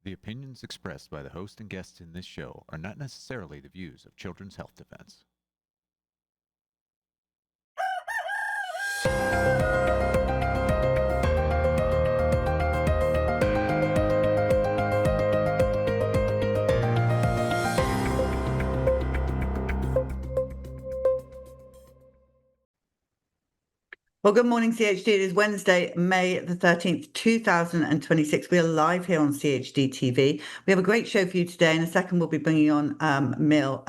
The opinions expressed by the host and guests in this show are not necessarily the views of Children's Health Defense. Well, good morning, CHD. It is Wednesday, May the 13th, 2026. We are live here on CHD TV. We have a great show for you today. In a second, we'll be bringing on Neil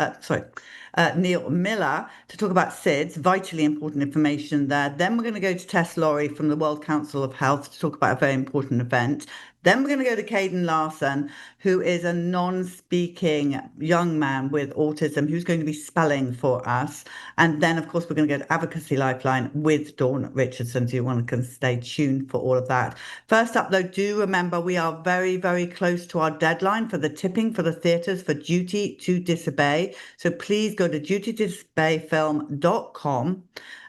Miller to talk about SIDS, vitally important information there. Then we're going to go to Tess Lawrie from the World Council of Health to talk about a very important event. Then we're going to go to Caden Larson, who is a non-speaking young man with autism who's going to be spelling for us. And then, of course, we're going to go to Advocacy Lifeline with Dawn Richardson. So you want to stay tuned for all of that. First up, though, do remember we are very, very close to our deadline for the tipping for the theatres for Duty to Disobey. So please go to dutytodisobeyfilm.com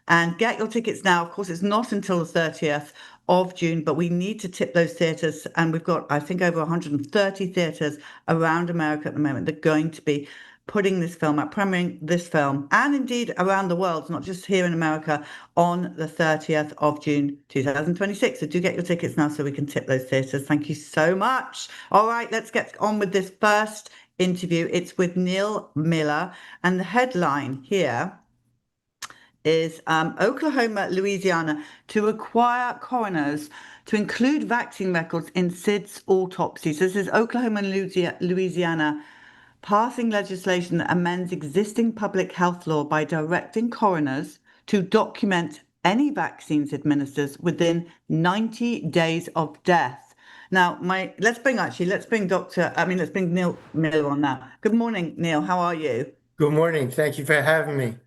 and get your tickets now. Of course, it's not until the 30th of June, but we need to tip those theatres. And we've got, I think, over 130 theatres around America at the moment that are going to be putting this film out, premiering this film, and indeed around the world, not just here in America, on the 30th of June, 2026. So do get your tickets now so we can tip those theatres. Thank you so much. All right, let's get on with this first interview. It's with Neil Miller, and the headline here is Oklahoma, Louisiana to require coroners to include vaccine records in SIDS autopsies. This is Oklahoma and Louisiana passing legislation that amends existing public health law by directing coroners to document any vaccines administered within 90 days of death. Now, let's bring Neil Miller on now. Good morning, Neil. How are you? Good morning. Thank you for having me.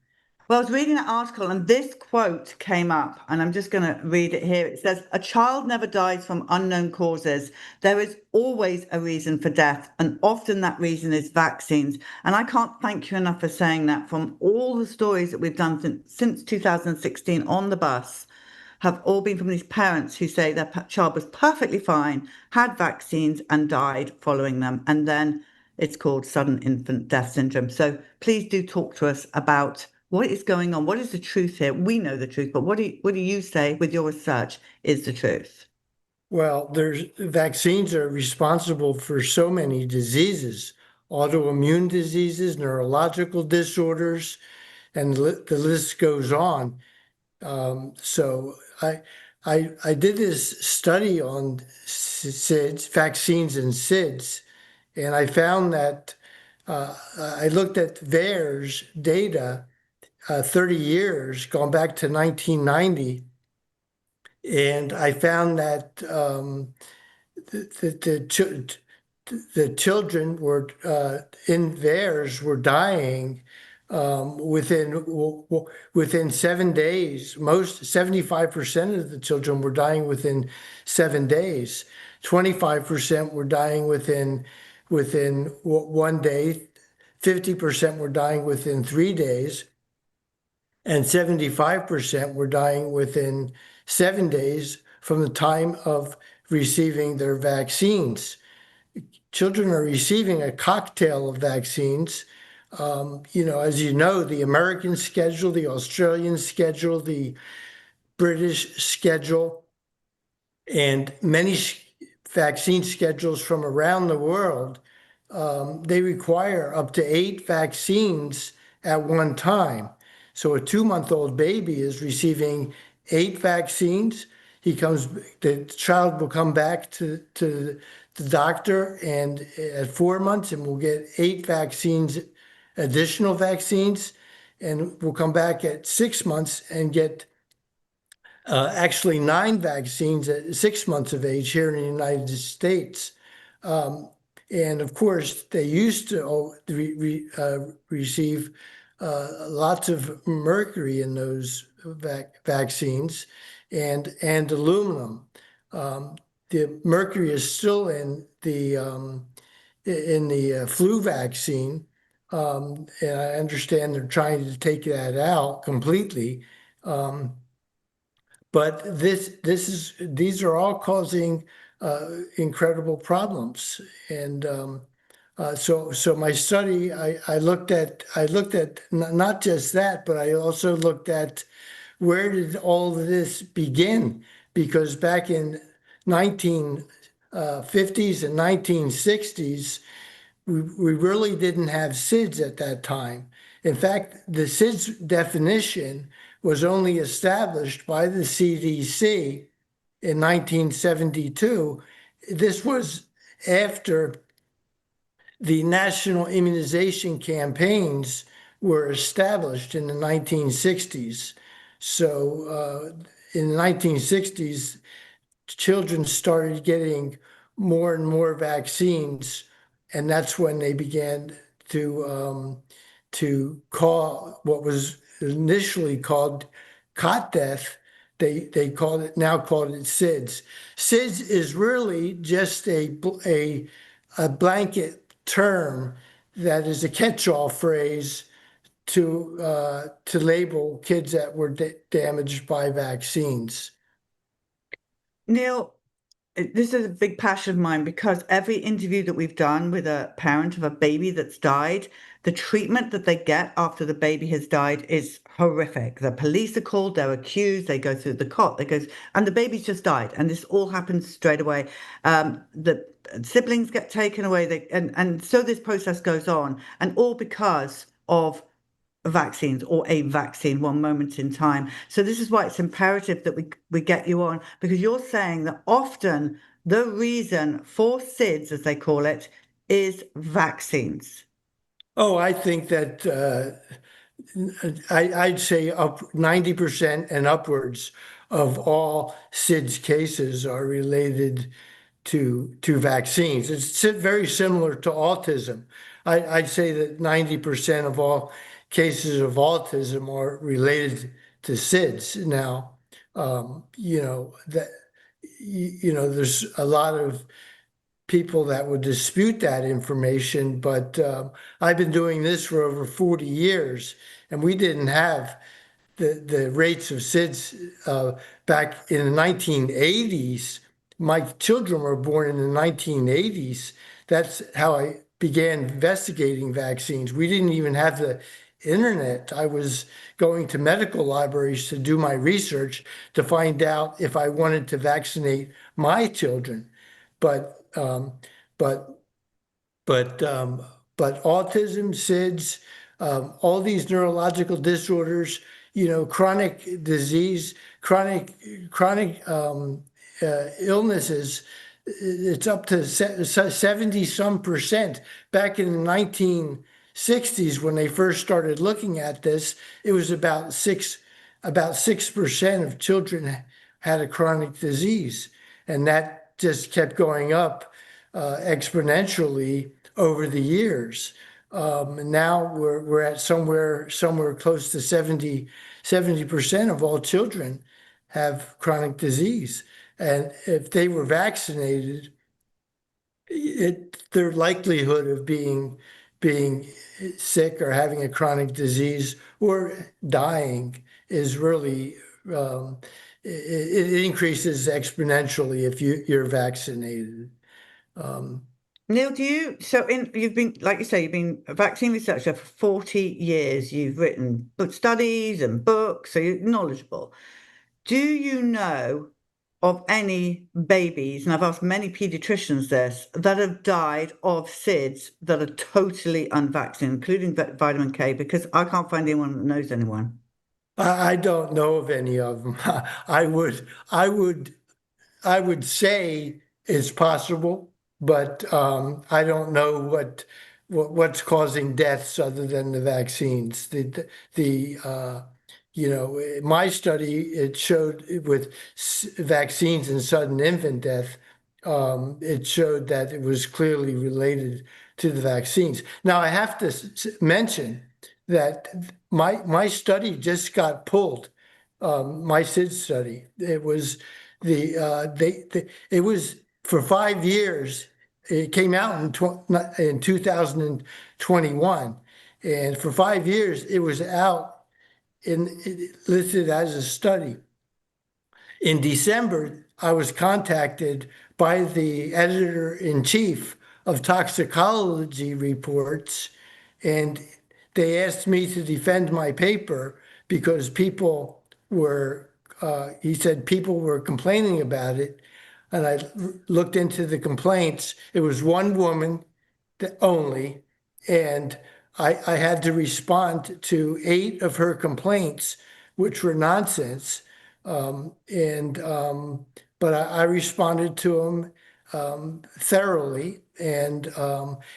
Well, I was reading an article and this quote came up, and I'm just going to read it here. It says, "A child never dies from unknown causes. There is always a reason for death, and often that reason is vaccines." And I can't thank you enough for saying that. From all the stories that we've done since 2016 on the bus, have all been from these parents who say their child was perfectly fine, had vaccines, and died following them. And then it's called sudden infant death syndrome. So please do talk to us about what is going on. What is the truth here? We know the truth, but what do you say with your research is the truth? Well, vaccines are responsible for so many diseases, autoimmune diseases, neurological disorders, and the list goes on. So I did this study on SIDS, vaccines and SIDS, and I found that I looked at VAERS data 30 years, going back to 1990, and I found that the children were in VAERS were dying within 7 days. 75% of the children were dying within 7 days. 25% were dying within 1 day. 50% were dying within 3 days. And 75% were dying within 7 days from the time of receiving their vaccines. Children are receiving a cocktail of vaccines. As you know, the American schedule, the Australian schedule, the British schedule, and many vaccine schedules from around the world, they require up to 8 vaccines at one time. So a 2-month-old baby is receiving 8 vaccines. The child will come back to the doctor and at 4 months and will get 8 vaccines, additional vaccines, and will come back at 6 months and get actually 9 vaccines at 6 months of age here in the United States. And of course, they used to receive lots of mercury in those vaccines and aluminum. The mercury is still in the flu vaccine, and I understand they're trying to take that out completely. But these are all causing incredible problems. And so my study, I looked at not just that, but I also looked at where did all of this begin? Because back in 1950s and 1960s, we really didn't have SIDS at that time. In fact, the SIDS definition was only established by the CDC in 1972. This was after the national immunization campaigns were established in the 1960s. So in the 1960s, children started getting more and more vaccines, and that's when they began to call what was initially called cot death. They now called it SIDS. SIDS is really just a blanket term that is a catch-all phrase to label kids that were damaged by vaccines. Neil, this is a big passion of mine because every interview that we've done with a parent of a baby that's died, the treatment that they get after the baby has died is horrific. The police are called, they're accused, they go through the cot, and the baby's just died, and this all happens straight away. The siblings get taken away, and so this process goes on, and all because of vaccines or a vaccine one moment in time. So this is why it's imperative that we get you on, because you're saying that often the reason for SIDS, as they call it, is vaccines. Oh, I think that I'd say up 90% and upwards of all SIDS cases are related to vaccines. It's very similar to autism. I'd say that 90% of all cases of autism are related to SIDS. Now, there's a lot of people that would dispute that information, but I've been doing this for over 40 years, and we didn't have the rates of SIDS back in the 1980s. My children were born in the 1980s. That's how I began investigating vaccines. We didn't even have the internet. I was going to medical libraries to do my research to find out if I wanted to vaccinate my children. But autism, SIDS, all these neurological disorders, chronic disease, chronic illnesses, it's up to 70-some%. Back in the 1960s, when they first started looking at this, it was about 6% of children had a chronic disease, and that just kept going up exponentially over the years. Now we're at somewhere close to 70% of all children have chronic disease, and if they were vaccinated, their likelihood of being sick or having a chronic disease or dying is really it increases exponentially if you're vaccinated. Neil, you've been, like you say, you've been a vaccine researcher for 40 years. You've written book studies and books, so you're knowledgeable. Do you know of any babies, and I've asked many pediatricians this, that have died of SIDS that are totally unvaccinated, including vitamin K, because I can't find anyone that knows anyone. I don't know of any of them. I would say it's possible, but I don't know what's causing deaths other than the vaccines. My study, it showed with vaccines and sudden infant death, it showed that it was clearly related to the vaccines. Now, I have to mention that my study just got pulled. My SIDS study. It was it was for 5 years. It came out in 2021, and for 5 years it was out listed as a study. In December, I was contacted by the editor-in-chief of toxicology reports, and they asked me to defend my paper because people were, he said people were complaining about it. And I looked into the complaints. It was one woman only, and I had to respond to 8 of her complaints, which were nonsense. But I responded to them thoroughly, and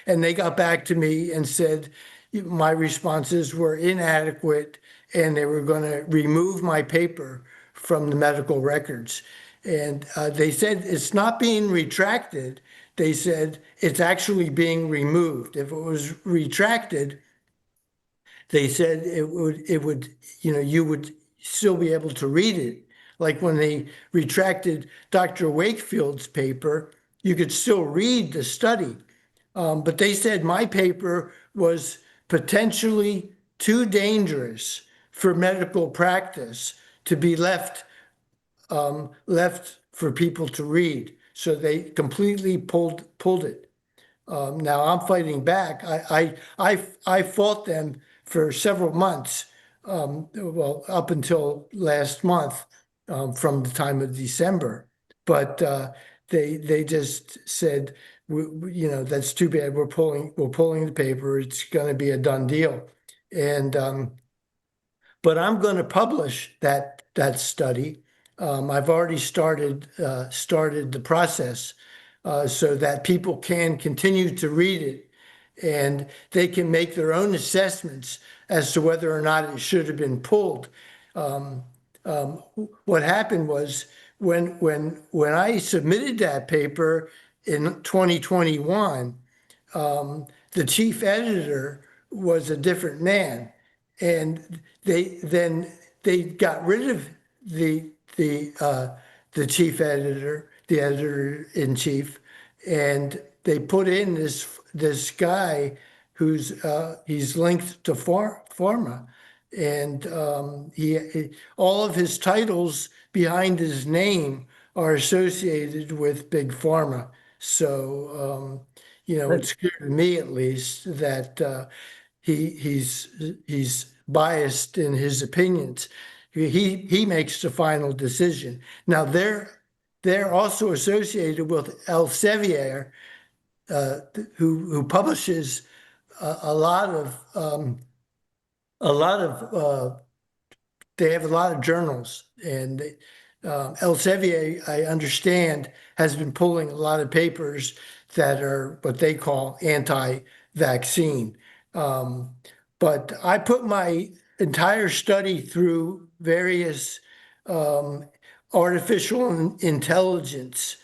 they got back to me and said my responses were inadequate, and they were going to remove my paper from the medical records. And they said it's not being retracted. They said it's actually being removed. If it was retracted, they said it would, you would still be able to read it. Like when they retracted Dr. Wakefield's paper, you could still read the study. But they said my paper was potentially too dangerous for medical practice to be left for people to read. So they completely pulled it. Now I'm fighting back. I fought them for several months, well, up until last month, from the time of December. But they just said, that's too bad. We're pulling the paper. It's going to be a done deal. And but I'm going to publish that study. I've already started the process so that people can continue to read it, and they can make their own assessments as to whether or not it should have been pulled. What happened was when I submitted that paper in 2021, the chief editor was a different man, and they got rid of the chief editor, the editor-in-chief, and they put in this guy who's he's linked to pharma, and he all of his titles behind his name are associated with big pharma. So it's clear to me at least that he's biased in his opinions. He makes the final decision. Now they're also associated with Elsevier, who publishes a lot of they have a lot of journals, and Elsevier, I understand, has been pulling a lot of papers that are what they call anti-vaccine. But I put my entire study through various artificial intelligence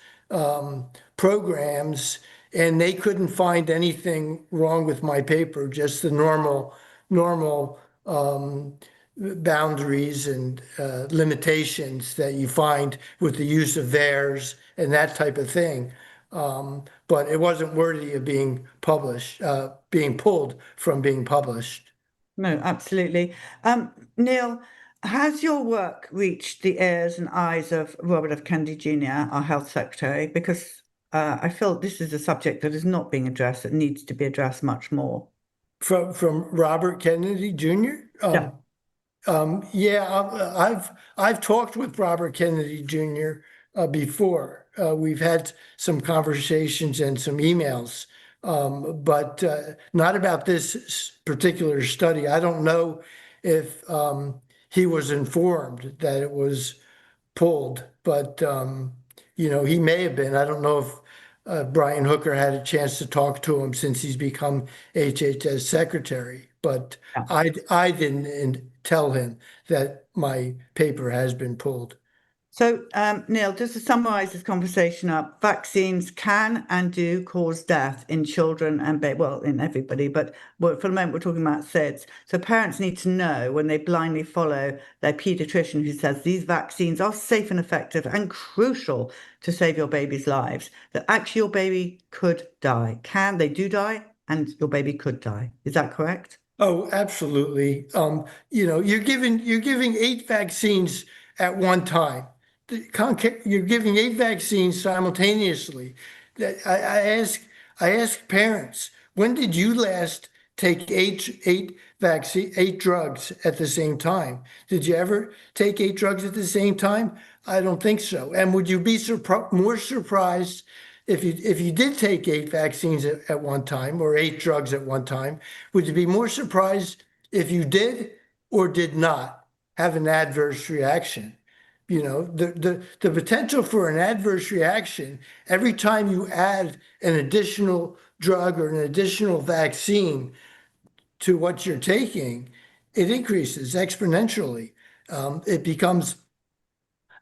programs, and they couldn't find anything wrong with my paper, just the normal boundaries and limitations that you find with the use of theirs and that type of thing. But it wasn't worthy of being published, being pulled from being published. No, absolutely. Neil, has your work reached the ears and eyes of Robert F. Kennedy Jr., our health secretary? Because I feel this is a subject that is not being addressed, that needs to be addressed much more. From Robert Kennedy Jr.? Yeah. I've talked with Robert Kennedy Jr. Before. We've had some conversations and some emails, but not about this particular study. I don't know if he was informed that it was pulled, but he may have been. I don't know if Brian Hooker had a chance to talk to him since he's become HHS secretary, but Yeah. I didn't tell him that my paper has been pulled. So, Neil, just to summarize this conversation up, vaccines can and do cause death in children and well, in everybody, but for the moment we're talking about SIDS. So parents need to know when they blindly follow their pediatrician who says these vaccines are safe and effective and crucial to save your baby's lives, that actually your baby could die. They do die, and your baby could die. Is that correct? Oh, absolutely. You're giving 8 vaccines at one time. you're giving 8 vaccines simultaneously. I ask parents, when did you last take eight drugs at the same time? Did you ever take 8 drugs at the same time? I don't think so. And would you be more surprised if you did take 8 vaccines at one time, or 8 drugs at one time? Would you be more surprised if you did or did not have an adverse reaction? You know, the potential for an adverse reaction every time you add an additional drug or an additional vaccine to what you're taking, it increases exponentially. It becomes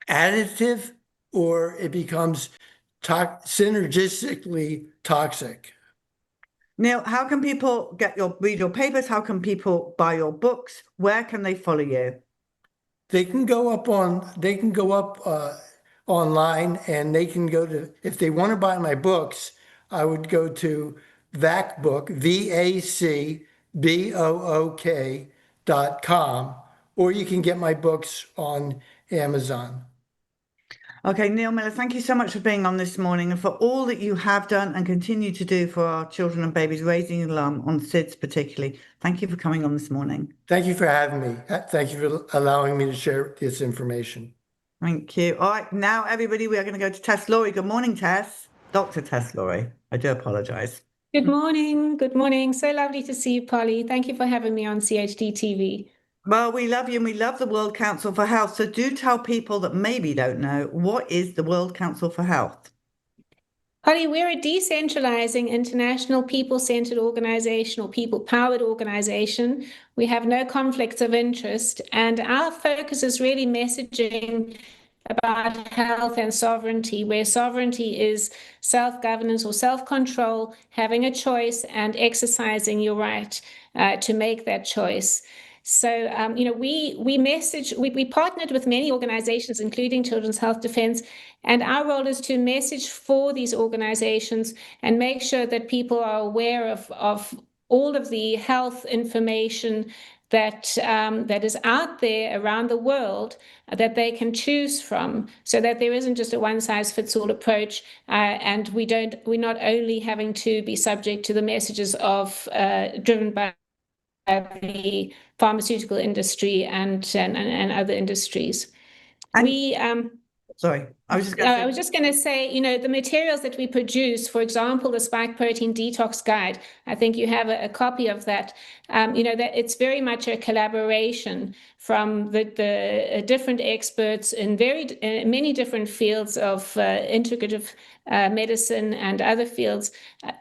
additive, or it becomes synergistically toxic. Neil, how can people read your papers? How can people buy your books? Where can they follow you? They can go up online, and they can go to, if they want to buy my books, I would go to VacBook, VACBOOK.com, or you can get my books on Amazon. Okay, Neil Miller, thank you so much for being on this morning and for all that you have done and continue to do for our children and babies, raising alarm on SIDS particularly. Thank you for coming on this morning. Thank you for having me. Thank you for allowing me to share this information. Thank you. All right, now everybody, we are going to go to Tess Lawrie. Good morning, Tess. Dr. Tess Lawrie. I do apologize. Good morning. Good morning. So lovely to see you, Polly. Thank you for having me on CHD TV. Well, we love you and we love the World Council for Health. So do tell people that maybe don't know, what is the World Council for Health? Polly, we're a decentralizing international people-centered organization, or people-powered organization. We have no conflicts of interest, and our focus is really messaging about health and sovereignty, where sovereignty is self-governance or self-control, having a choice and exercising your right to make that choice. So, we partnered with many organizations, including Children's Health Defense, and our role is to message for these organizations and make sure that people are aware of all of the health information that is out there around the world that they can choose from, so that there isn't just a one-size-fits-all approach, and we're not only having to be subject to the messages of driven by the pharmaceutical industry and other industries. Sorry, I was just going to say, the materials that we produce, for example, the Spike Protein Detox Guide, I think you have a copy of that, that it's very much a collaboration from the different experts in many different fields of integrative medicine and other fields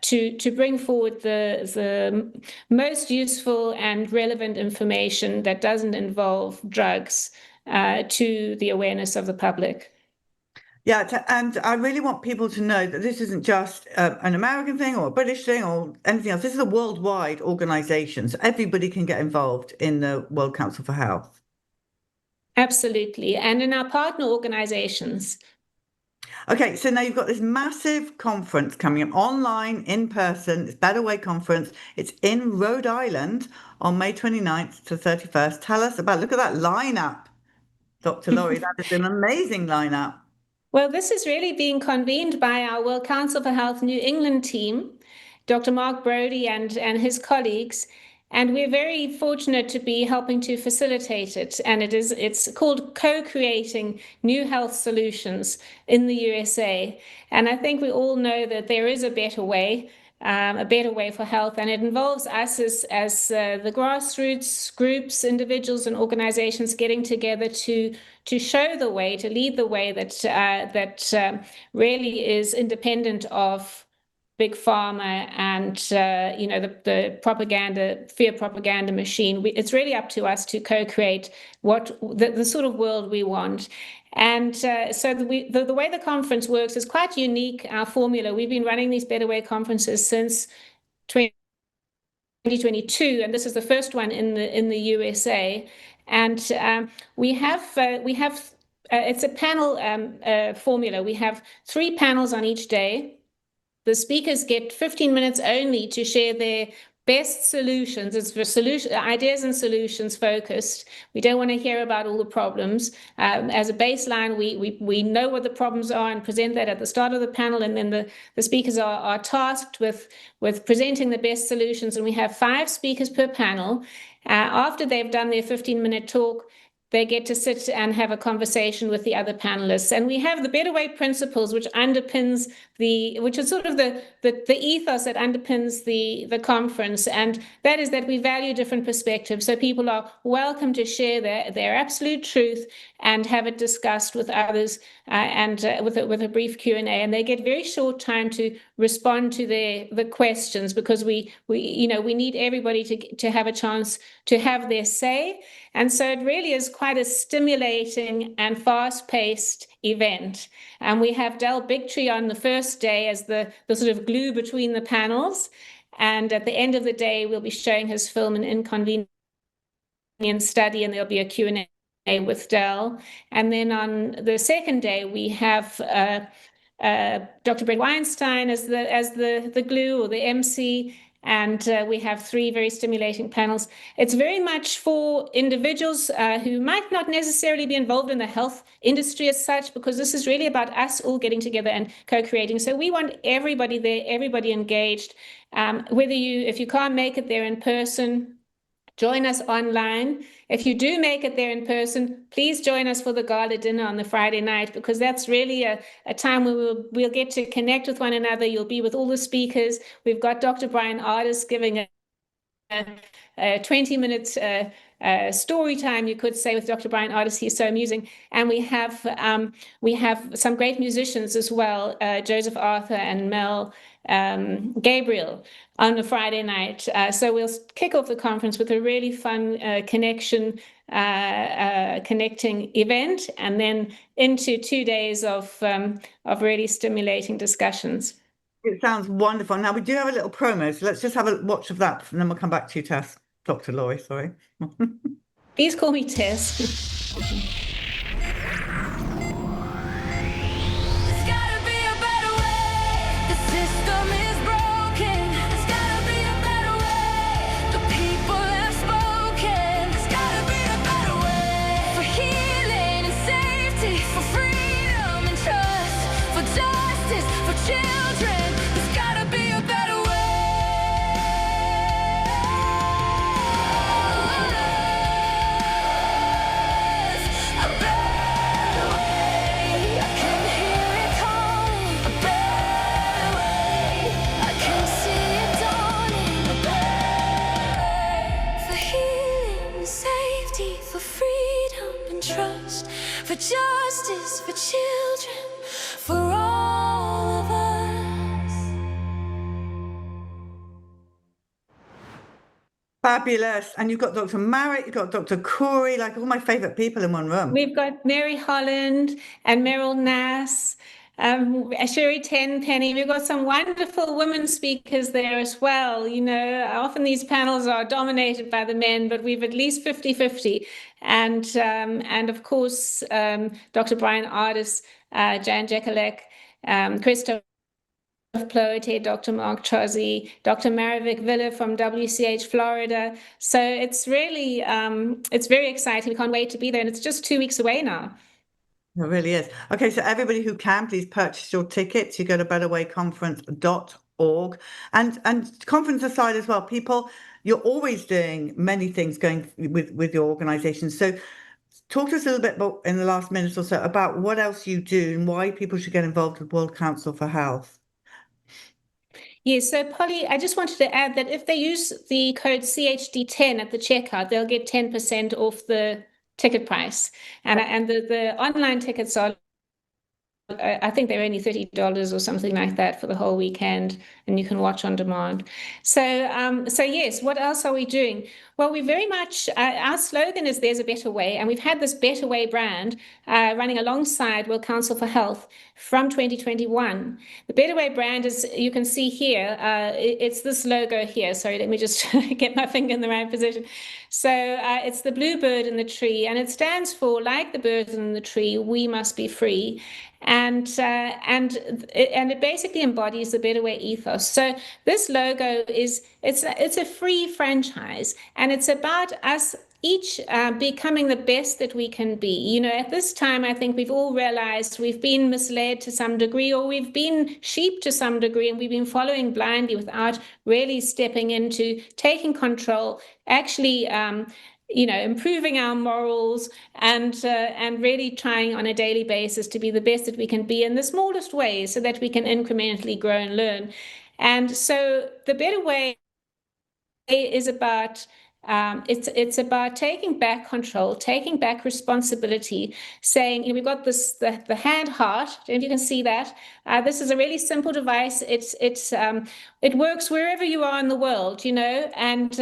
to bring forward the most useful and relevant information that doesn't involve drugs to the awareness of the public. Yeah, and I really want people to know that this isn't just an American thing or a British thing or anything else. This is a worldwide organization, so everybody can get involved in the World Council for Health. Absolutely, and in our partner organizations. Okay, so now you've got this massive conference coming up online, in person. It's Better Way Conference. It's in Rhode Island on May 29th to 31st. Tell us about, look at that lineup, Dr. Lawrie. That is an amazing lineup. Well, this is really being convened by our World Council for Health New England team, Dr. Mark Brody and his colleagues, and we're very fortunate to be helping to facilitate it. And it's called Co-Creating New Health Solutions in the USA. And I think we all know that there is a better way for health, and it involves us as the grassroots groups, individuals, and organizations getting together to show the way, to lead the way that really is independent of big pharma and the fear propaganda machine. It's really up to us to co-create the sort of world we want. And so the way the conference works is quite unique. Our formula, we've been running these Better Way conferences since 2022, and this is the first one in the USA. And we have it's a panel formula. We have 3 panels on each day. The speakers get 15 minutes only to share their best solutions. It's for ideas and solutions focused. We don't want to hear about all the problems. As a baseline, we know what the problems are and present that at the start of the panel, and then the speakers are tasked with presenting the best solutions. And we have 5 speakers per panel. After they've done their 15-minute talk, they get to sit and have a conversation with the other panelists. And we have the Better Way principles, which underpins which is sort of the ethos that underpins the conference. And that is that we value different perspectives. So people are welcome to share their absolute truth and have it discussed with others, and with a brief Q&A. And they get very short time to respond to the questions, because we need everybody to have a chance to have their say. And so it really is quite a stimulating and fast-paced event. And we have Del Bigtree on the first day as the sort of glue between the panels. And at the end of the day, we'll be showing his film, An Inconvenient Study, and there'll be a Q&A with Del. And then on the second day, we have Dr. Brett Weinstein as the glue, or the MC. And we have 3 very stimulating panels. It's very much for individuals who might not necessarily be involved in the health industry as such, because this is really about us all getting together and co-creating. So we want everybody there, everybody engaged. If you can't make it there in person, join us online. If you do make it there in person, please join us for the gala dinner on the Friday night, because that's really a time where we'll get to connect with one another. You'll be with all the speakers. We've got Dr. Brian Ardis giving a 20-minute story time, you could say, with Dr. Brian Ardis. He's so amusing. And we have some great musicians as well, Joseph Arthur and Mel Gabriel, on a Friday night. So we'll kick off the conference with a really fun connecting event, and then into 2 days of really stimulating discussions. It sounds wonderful. Now, we do have a little promo, so let's just have a watch of that, and then we'll come back to you, Tess. Dr. Lawrie, sorry. Please call me Tess. For justice, for children, for all of us. Fabulous. And you've got Dr. Marriott, you've got Dr. Corey, like all my favorite people in one room. We've got Mary Holland and Meryl Nass, Sherry Tenpenny. We've got some wonderful women speakers there as well. You know, often these panels are dominated by the men, but we've at least 50-50. And of course, Dr. Brian Ardis, Jan Jekalek, Christoph Ploete, Dr. Mark Chozzi, Dr. Maravik Villa from WCH Florida. So it's really, it's very exciting. We can't wait to be there. And it's just 2 weeks away now. It really is. Okay, so everybody who can, please purchase your tickets. You go to betterwayconference.org. And conference aside as well, people, you're always doing many things going with your organization. So talk to us a little bit about, in the last minute or so, about what else you do and why people should get involved with World Council for Health. Yes, so Polly, I just wanted to add that if they use the code CHD10 at the checkout, they'll get 10% off the ticket price. And the online tickets are, I think they're only $30 or something like that for the whole weekend, and you can watch on demand. So yes, what else are we doing? Well, we very much, our slogan is "There's a Better Way," and we've had this Better Way brand running alongside World Council for Health from 2021. The Better Way brand is, you can see here, it's this logo here. Sorry, let me just get my finger in the right position. So it's the blue bird in the tree, and it stands for, like the birds in the tree, we must be free. and it basically embodies the Better Way ethos. So this logo it's a free franchise, and it's about us each becoming the best that we can be. You know, at this time, I think we've all realized we've been misled to some degree, or we've been sheep to some degree, and we've been following blindly without really stepping into taking control, actually improving our morals and really trying on a daily basis to be the best that we can be in the smallest ways so that we can incrementally grow and learn. And so the Better Way is about it's about taking back control, taking back responsibility, saying, we've got this the hand heart. I don't know if you can see that. This is a really simple device. It works wherever you are in the world, and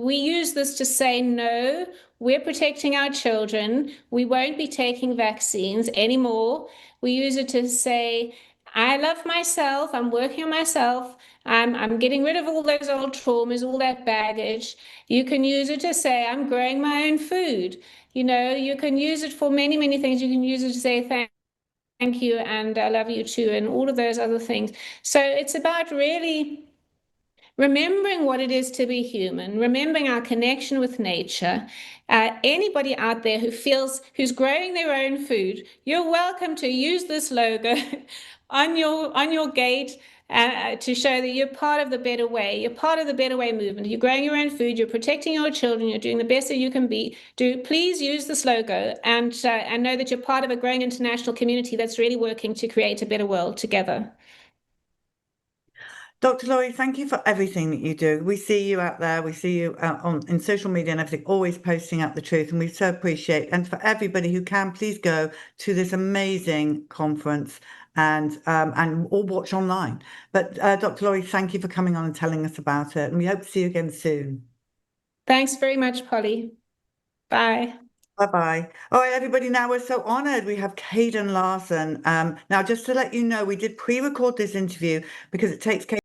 we use this to say, no, we're protecting our children. We won't be taking vaccines anymore. We use it to say, I love myself. I'm working on myself. I'm getting rid of all those old traumas, all that baggage. You can use it to say, I'm growing my own food. You can use it for many, many things. You can use it to say, thank you, and I love you too, and all of those other things. So it's about really remembering what it is to be human, remembering our connection with nature. Anybody out there who's growing their own food, you're welcome to use this logo on your gate to show that you're part of the Better Way. You're part of the Better Way movement. You're growing your own food. You're protecting your children. You're doing the best that you can be. Please use this logo and know that you're part of a growing international community that's really working to create a better world together. Dr. Lawrie, thank you for everything that you do. We see you out there. We see you in social media and everything, always posting up the truth, and we so appreciate. And for everybody who can, please go to this amazing conference and or watch online. But Dr. Lawrie, thank you for coming on and telling us about it, and we hope to see you again soon. Thanks very much, Polly. Bye. Bye-bye. All right, everybody, now we're so honored. We have Caden Larson. Now, just to let you know, we did pre-record this interview because it takes Caden.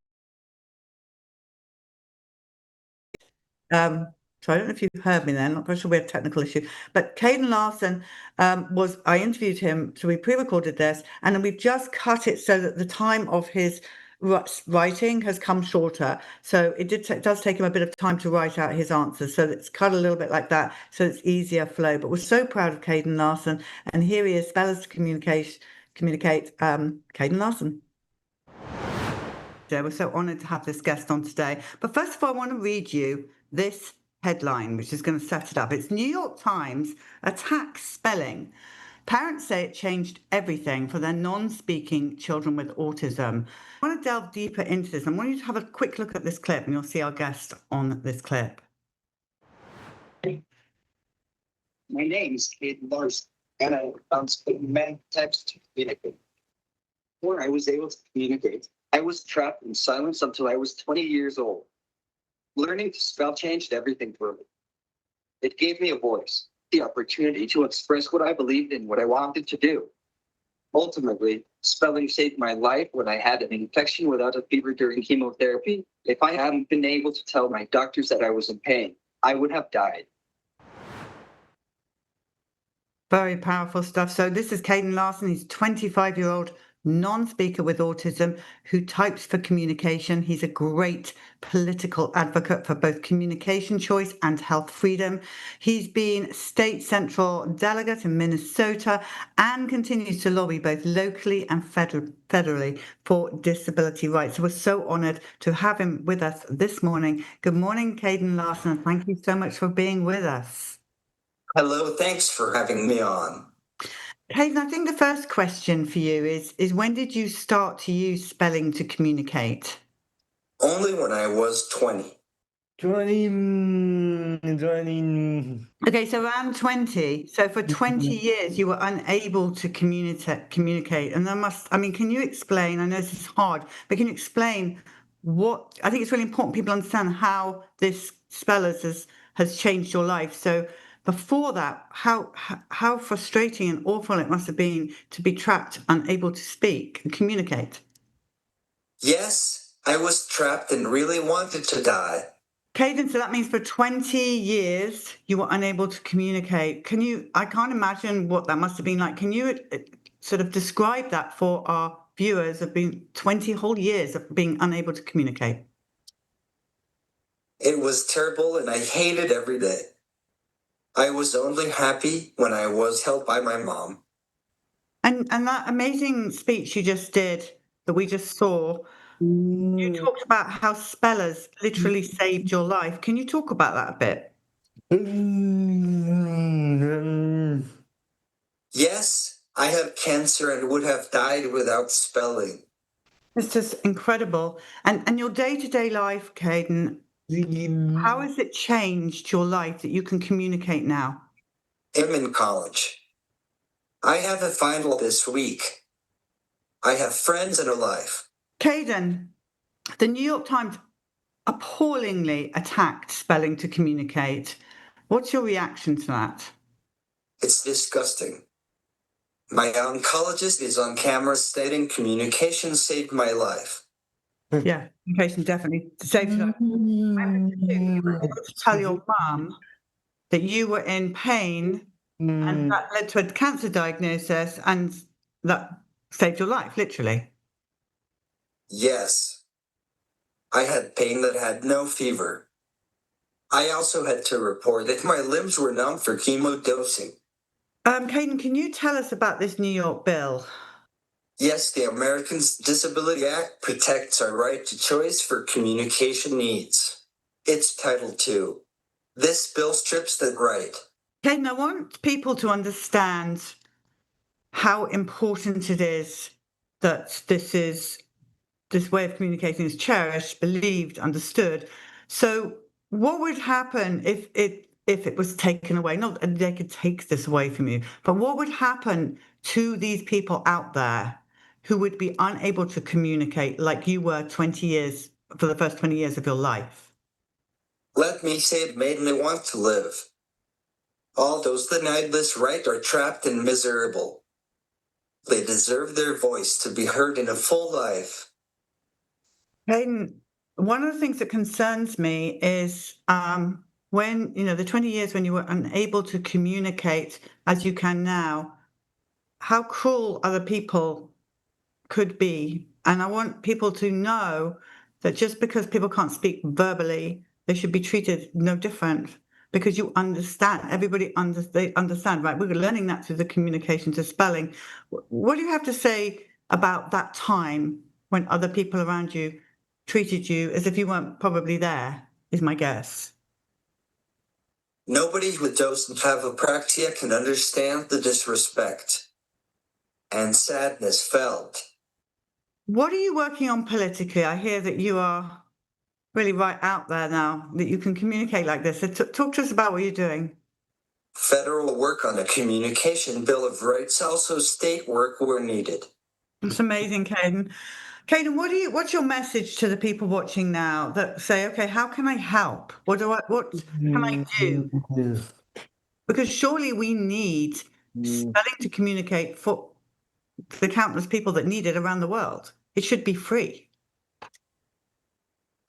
So I don't know if you heard me there. I'm not quite sure we had a technical issue. But Caden Larson I interviewed him, so we pre-recorded this, and then we've just cut it so that the time of his writing has come shorter. So it does take him a bit of time to write out his answers. So it's cut a little bit like that, so it's easier flow. But we're so proud of Caden Larson, and here he is, Spellers to Communicate, Caden Larson. We're so honored to have this guest on today. But first of all, I want to read you this headline, which is going to set it up. It's New York Times attacks spelling. Parents say it changed everything for their non-speaking children with autism. I want to delve deeper into this. I want you to have a quick look at this clip, and you'll see our guest on this clip. My name's Caden Larson, and I'm spending many types to communicate. Before I was able to communicate, I was trapped in silence until I was 20 years old. Learning to spell changed everything for me. It gave me a voice, the opportunity to express what I believed in, what I wanted to do. Ultimately, spelling saved my life when I had an infection without a fever during chemotherapy. If I hadn't been able to tell my doctors that I was in pain, I would have died. Very powerful stuff. So this is Caden Larson. He's a 25-year-old non-speaker with autism who types for communication. He's a great political advocate for both communication choice and health freedom. He's been state central delegate in Minnesota and continues to lobby both locally and federally for disability rights. So we're so honored to have him with us this morning. Good morning, Caden Larson. Thank you so much for being with us. Hello, thanks for having me on. Caden, I think the first question for you is when did you start to use spelling to communicate? Only when I was 20. Okay, so around 20. So for 20 years, you were unable to communicate. And can you explain, I know this is hard, but can you explain I think it's really important people understand how this spellers has changed your life. So before that, how frustrating and awful it must have been to be trapped, unable to speak and communicate. Yes, I was trapped and really wanted to die. Caden, so that means for 20 years you were unable to communicate. I can't imagine what that must have been like. Can you sort of describe that for our viewers of being 20 whole years of being unable to communicate? It was terrible and I hated every day. I was only happy when I was held by my mom. And that amazing speech you just did that we just saw, you talked about how spellers literally saved your life. Can you talk about that a bit? Yes, I have cancer and would have died without spelling. It's just incredible. And your day-to-day life, Caden, how has it changed your life that you can communicate now? I'm in college. I have a final this week. I have friends and a life. Caden, the New York Times appallingly attacked spelling to communicate. What's your reaction to that? It's disgusting. My oncologist is on camera stating communication saved my life. Yeah, communication definitely saves your life. You were able to tell your mum that you were in pain and that led to a cancer diagnosis and that saved your life, literally. Yes. I had pain that had no fever. I also had to report that my limbs were numb for chemo dosing. Caden, can you tell us about this New York bill? Yes, the Americans with Disability Act protects our right to choice for communication needs. It's Title II. This bill strips that right. Caden, I want people to understand how important it is that this way of communicating is cherished, believed, understood. So what would happen if it was taken away? Not that they could take this away from you, but what would happen to these people out there who would be unable to communicate like you were 20 years, for the first 20 years of your life? Let me say it made me want to live. All those denied this right are trapped and miserable. They deserve their voice to be heard in a full life. Hayden, one of the things that concerns me is when, the 20 years when you were unable to communicate as you can now, how cruel other people could be. And I want people to know that just because people can't speak verbally, they should be treated no different because you understand, they understand, right? We're learning that through the communication to spelling. What do you have to say about that time when other people around you treated you as if you weren't probably there, is my guess? Nobody who doesn't have apraxia can understand the disrespect and sadness felt. What are you working on politically? I hear that you are really right out there now, that you can communicate like this. So talk to us about what you're doing. Federal work on a communication bill of rights, also state work where needed. It's amazing, Caden. Caden, what's your message to the people watching now that say, okay, how can I help? What can I do? Because surely we need spelling to communicate for the countless people that need it around the world. It should be free.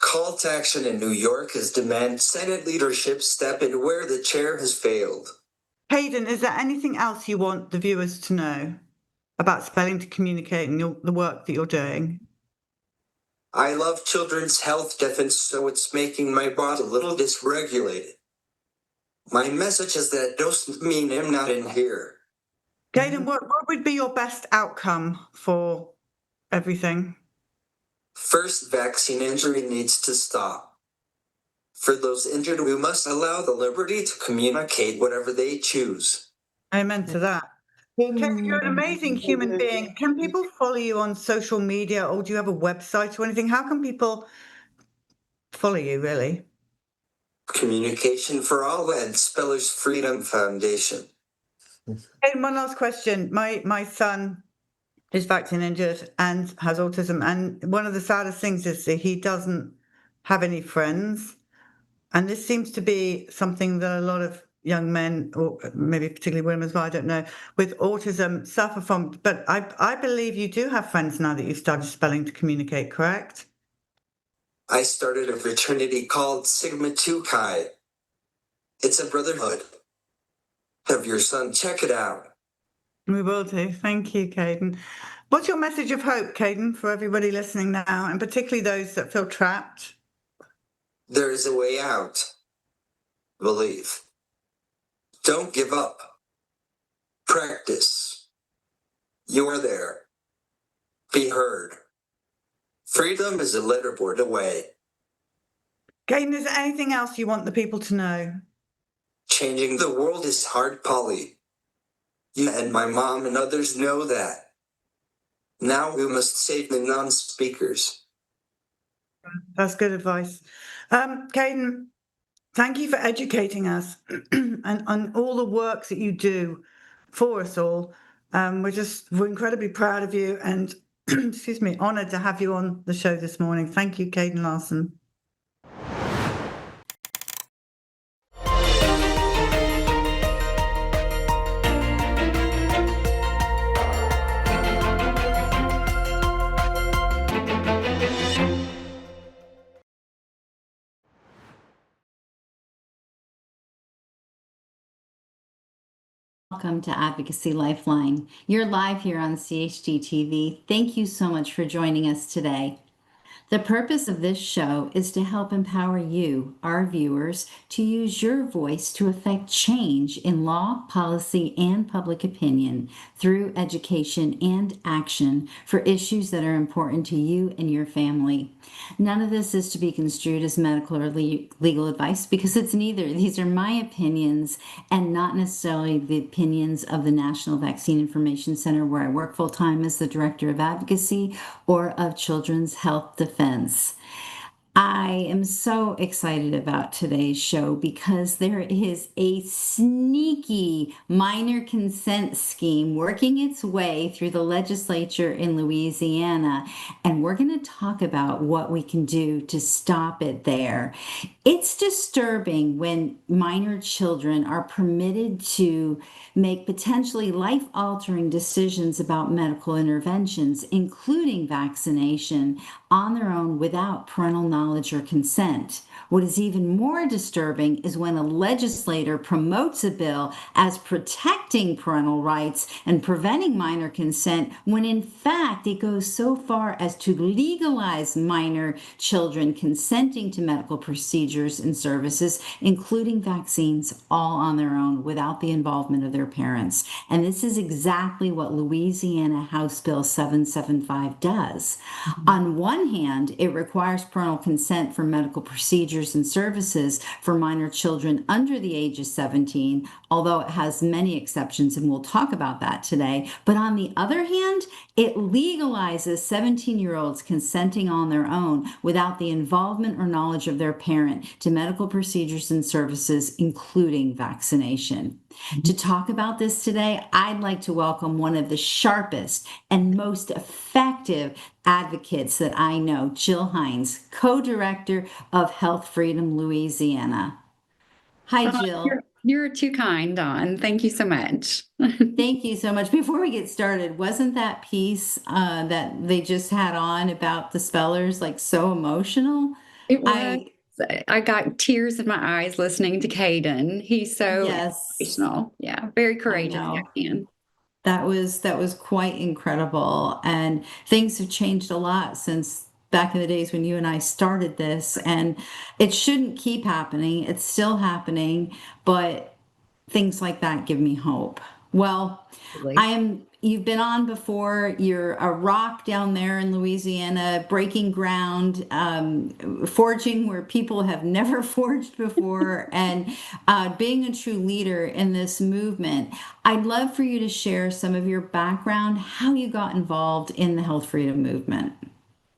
Call to action in New York is demand Senate leadership step in where the chair has failed. Caden, is there anything else you want the viewers to know about spelling to communicate and the work that you're doing? I love children's health defense, so it's making my body a little dysregulated. My message is that doesn't mean I'm not in here. Caden, what would be your best outcome for everything? First, vaccine injury needs to stop. For those injured, we must allow the liberty to communicate whatever they choose. Amen to that. Caden, you're an amazing human being. Can people follow you on social media, or do you have a website or anything? How can people follow you, really? Communication for All and Spellers Freedom Foundation. Caden, one last question. My son is vaccine injured and has autism, and one of the saddest things is that he doesn't have any friends. And this seems to be something that a lot of young men, or maybe particularly women as well, I don't know, with autism suffer from. But I believe you do have friends now that you've started spelling to communicate, correct? I started a fraternity called Sigma 2 Chi. It's a brotherhood. Have your son check it out. We will do. Thank you, Caden. What's your message of hope, Caden, for everybody listening now, and particularly those that feel trapped? There is a way out. Believe. Don't give up. Practice. You are there. Be heard. Freedom is a letterboard away. Caden, is there anything else you want the people to know? Changing the world is hard, Polly. You and my mom and others know that. Now we must save the non-speakers. That's good advice. Caden, thank you for educating us and on all the work that you do for us all. We're incredibly proud of you and, excuse me, honored to have you on the show this morning. Thank you, Caden Larson. Welcome to Advocacy Lifeline. You're live here on CHD TV. Thank you so much for joining us today. The purpose of this show is to help empower you, our viewers, to use your voice to affect change in law, policy, and public opinion through education and action for issues that are important to you and your family. None of this is to be construed as medical or legal advice because it's neither. These are my opinions and not necessarily the opinions of the National Vaccine Information Center, where I work full-time as the Director of Advocacy, or of Children's Health Defense. I am so excited about today's show because there is a sneaky minor consent scheme working its way through the legislature in Louisiana, and we're going to talk about what we can do to stop it there. It's disturbing when minor children are permitted to make potentially life-altering decisions about medical interventions, including vaccination, on their own without parental knowledge or consent. What is even more disturbing is when a legislator promotes a bill as protecting parental rights and preventing minor consent, when in fact it goes so far as to legalize minor children consenting to medical procedures and services, including vaccines, all on their own without the involvement of their parents. And this is exactly what Louisiana House Bill 775 does. On one hand, it requires parental consent for medical procedures and services for minor children under the age of 17, although it has many exceptions, and we'll talk about that today. But on the other hand, it legalizes 17-year-olds consenting on their own without the involvement or knowledge of their parent to medical procedures and services, including vaccination. To talk about this today, I'd like to welcome one of the sharpest and most effective advocates that I know, Jill Hines, co-director of Health Freedom Louisiana. Hi, Jill. You're too kind, Dawn. Thank you so much. Thank you so much. Before we get started, wasn't that piece that they just had on about the spellers like so emotional? It was. I got tears in my eyes listening to Caden. He's so inspirational. Yeah, very courageous young man. That was quite incredible, and things have changed a lot since back in the days when you and I started this, and it shouldn't keep happening. It's still happening, but things like that give me hope. Well, you've been on before. You're a rock down there in Louisiana, breaking ground, forging where people have never forged before, and being a true leader in this movement. I'd love for you to share some of your background, how you got involved in the health freedom movement.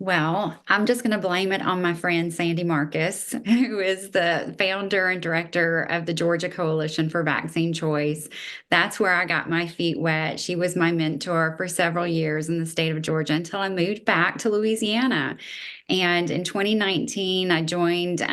Well, I'm just going to blame it on my friend Sandy Marcus, who is the founder and director of the Georgia Coalition for Vaccine Choice. That's where I got my feet wet. She was my mentor for several years in the state of Georgia until I moved back to Louisiana. And in 2019, I joined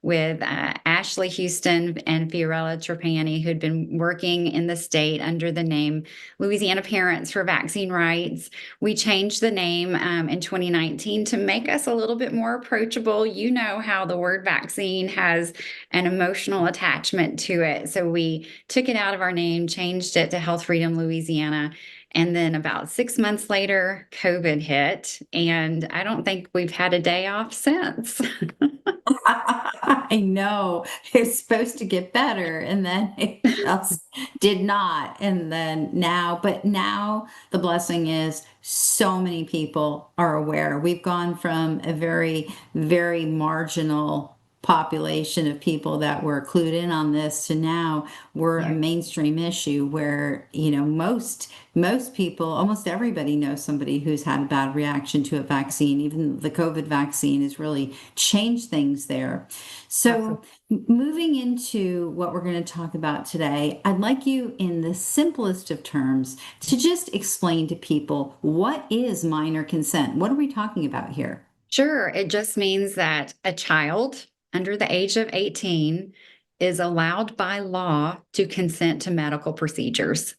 with Ashley Houston and Fiorella Trapani, who'd been working in the state under the name Louisiana Parents for Vaccine Rights. We changed the name in 2019 COVID-19 to make us a little bit more approachable. You know how the word vaccine has an emotional attachment to it. So we took it out of our name, changed it to Health Freedom Louisiana. And then about 6 months later, COVID hit. And I don't think we've had a day off since. I know it's supposed to get better, and then it just did not. And then but now the blessing is so many people are aware. We've gone from a very, very marginal population of people that were clued in on this to now we're a mainstream issue where, most people, almost everybody knows somebody who's had a bad reaction to a vaccine. Even the COVID vaccine has really changed things there. So moving into what we're going to talk about today, I'd like you in the simplest of terms to just explain to people, what is minor consent? What are we talking about here? Sure. It just means that a child under the age of 18 is allowed by law to consent to medical procedures.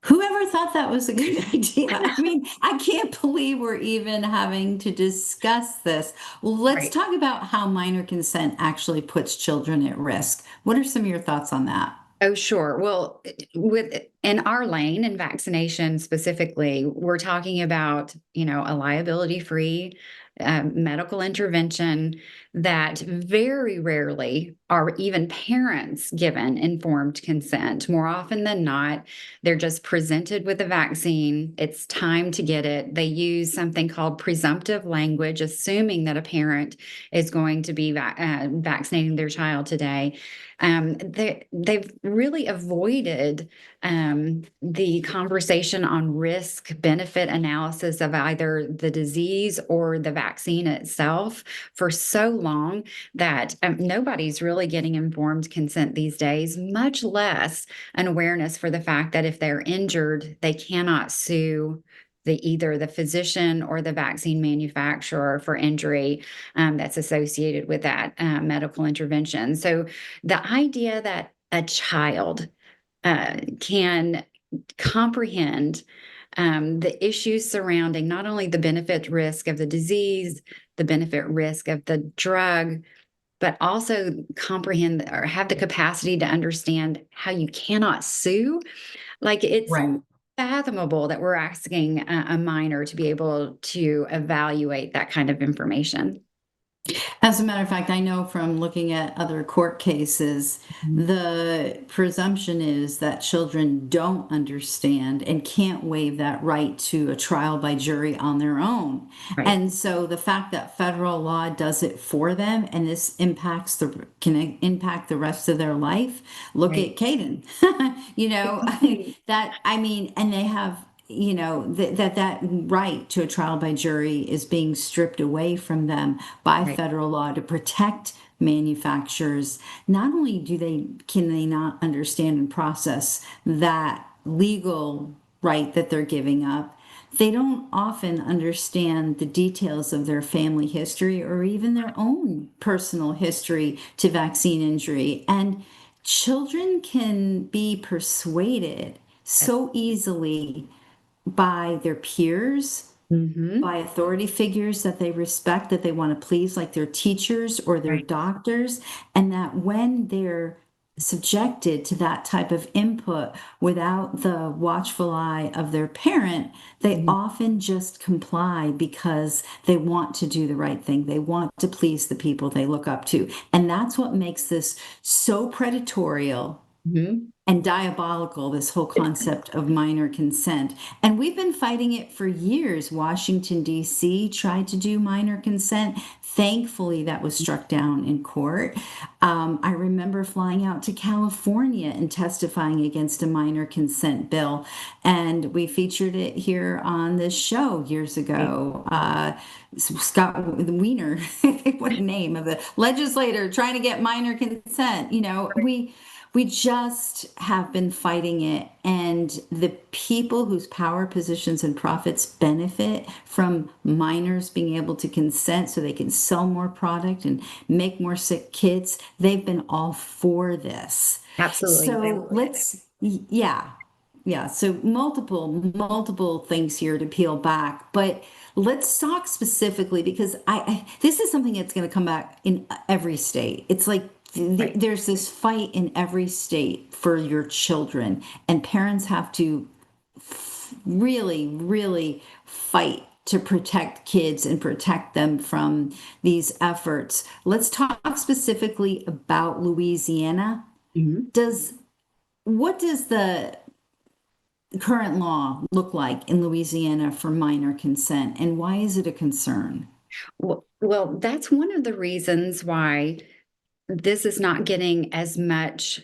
Whoever thought that was a good idea? I mean, I can't believe we're even having to discuss this. Well, let's talk about how minor consent actually puts children at risk. What are some of your thoughts on that? Oh, sure. Well, in our lane in vaccination specifically, we're talking about, a liability-free medical intervention that very rarely are even parents given informed consent. More often than not, they're just presented with a vaccine. It's time to get it. They use something called presumptive language, assuming that a parent is going to be vaccinating their child today. They've really avoided the conversation on risk benefit analysis of either the disease or the vaccine itself for so long that nobody's really getting informed consent these days, much less an awareness for the fact that if they're injured, they cannot sue either the physician or the vaccine manufacturer for injury that's associated with that medical intervention. So the idea that a child can comprehend the issues surrounding not only the benefit risk of the disease, the benefit risk of the drug, but also comprehend or have the capacity to understand how you cannot sue. Like, it's fathomable that we're asking a minor to be able to evaluate that kind of information. As a matter of fact, I know from looking at other court cases, the presumption is that children don't understand and can't waive that right to a trial by jury on their own. Right. And so the fact that federal law does it for them, and this can impact the rest of their life. Look at Caden, and they have, that right to a trial by jury is being stripped away from them by federal law to protect manufacturers. Not only can they not understand and process that legal right that they're giving up, they don't often understand the details of their family history or even their own personal history to vaccine injury. And children can be persuaded so easily by their peers, by authority figures that they respect, that they want to please, like their teachers or their doctors, and that when they're subjected to that type of input without the watchful eye of their parent, they often just comply because they want to do the right thing. They want to please the people they look up to. And that's what makes this so predatorial and diabolical, this whole concept of minor consent. And we've been fighting it for years. Washington, D.C. tried to do minor consent. Thankfully, that was struck down in court. I remember flying out to California and testifying against a minor consent bill. And we featured it here on this show years ago. Scott Wiener, what a name of the legislator trying to get minor consent. We just have been fighting it, and the people whose power positions and profits benefit from minors being able to consent so they can sell more product and make more sick kids, they've been all for this. Absolutely. So Yeah, so multiple things here to peel back, but let's talk specifically because this is something that's going to come back in every state. It's like there's this fight in every state for your children, and parents have to really fight to protect kids and protect them from these efforts. Let's talk specifically about Louisiana. What does the current law look like in Louisiana for minor consent, and why is it a concern? Well, that's one of the reasons why this is not getting as much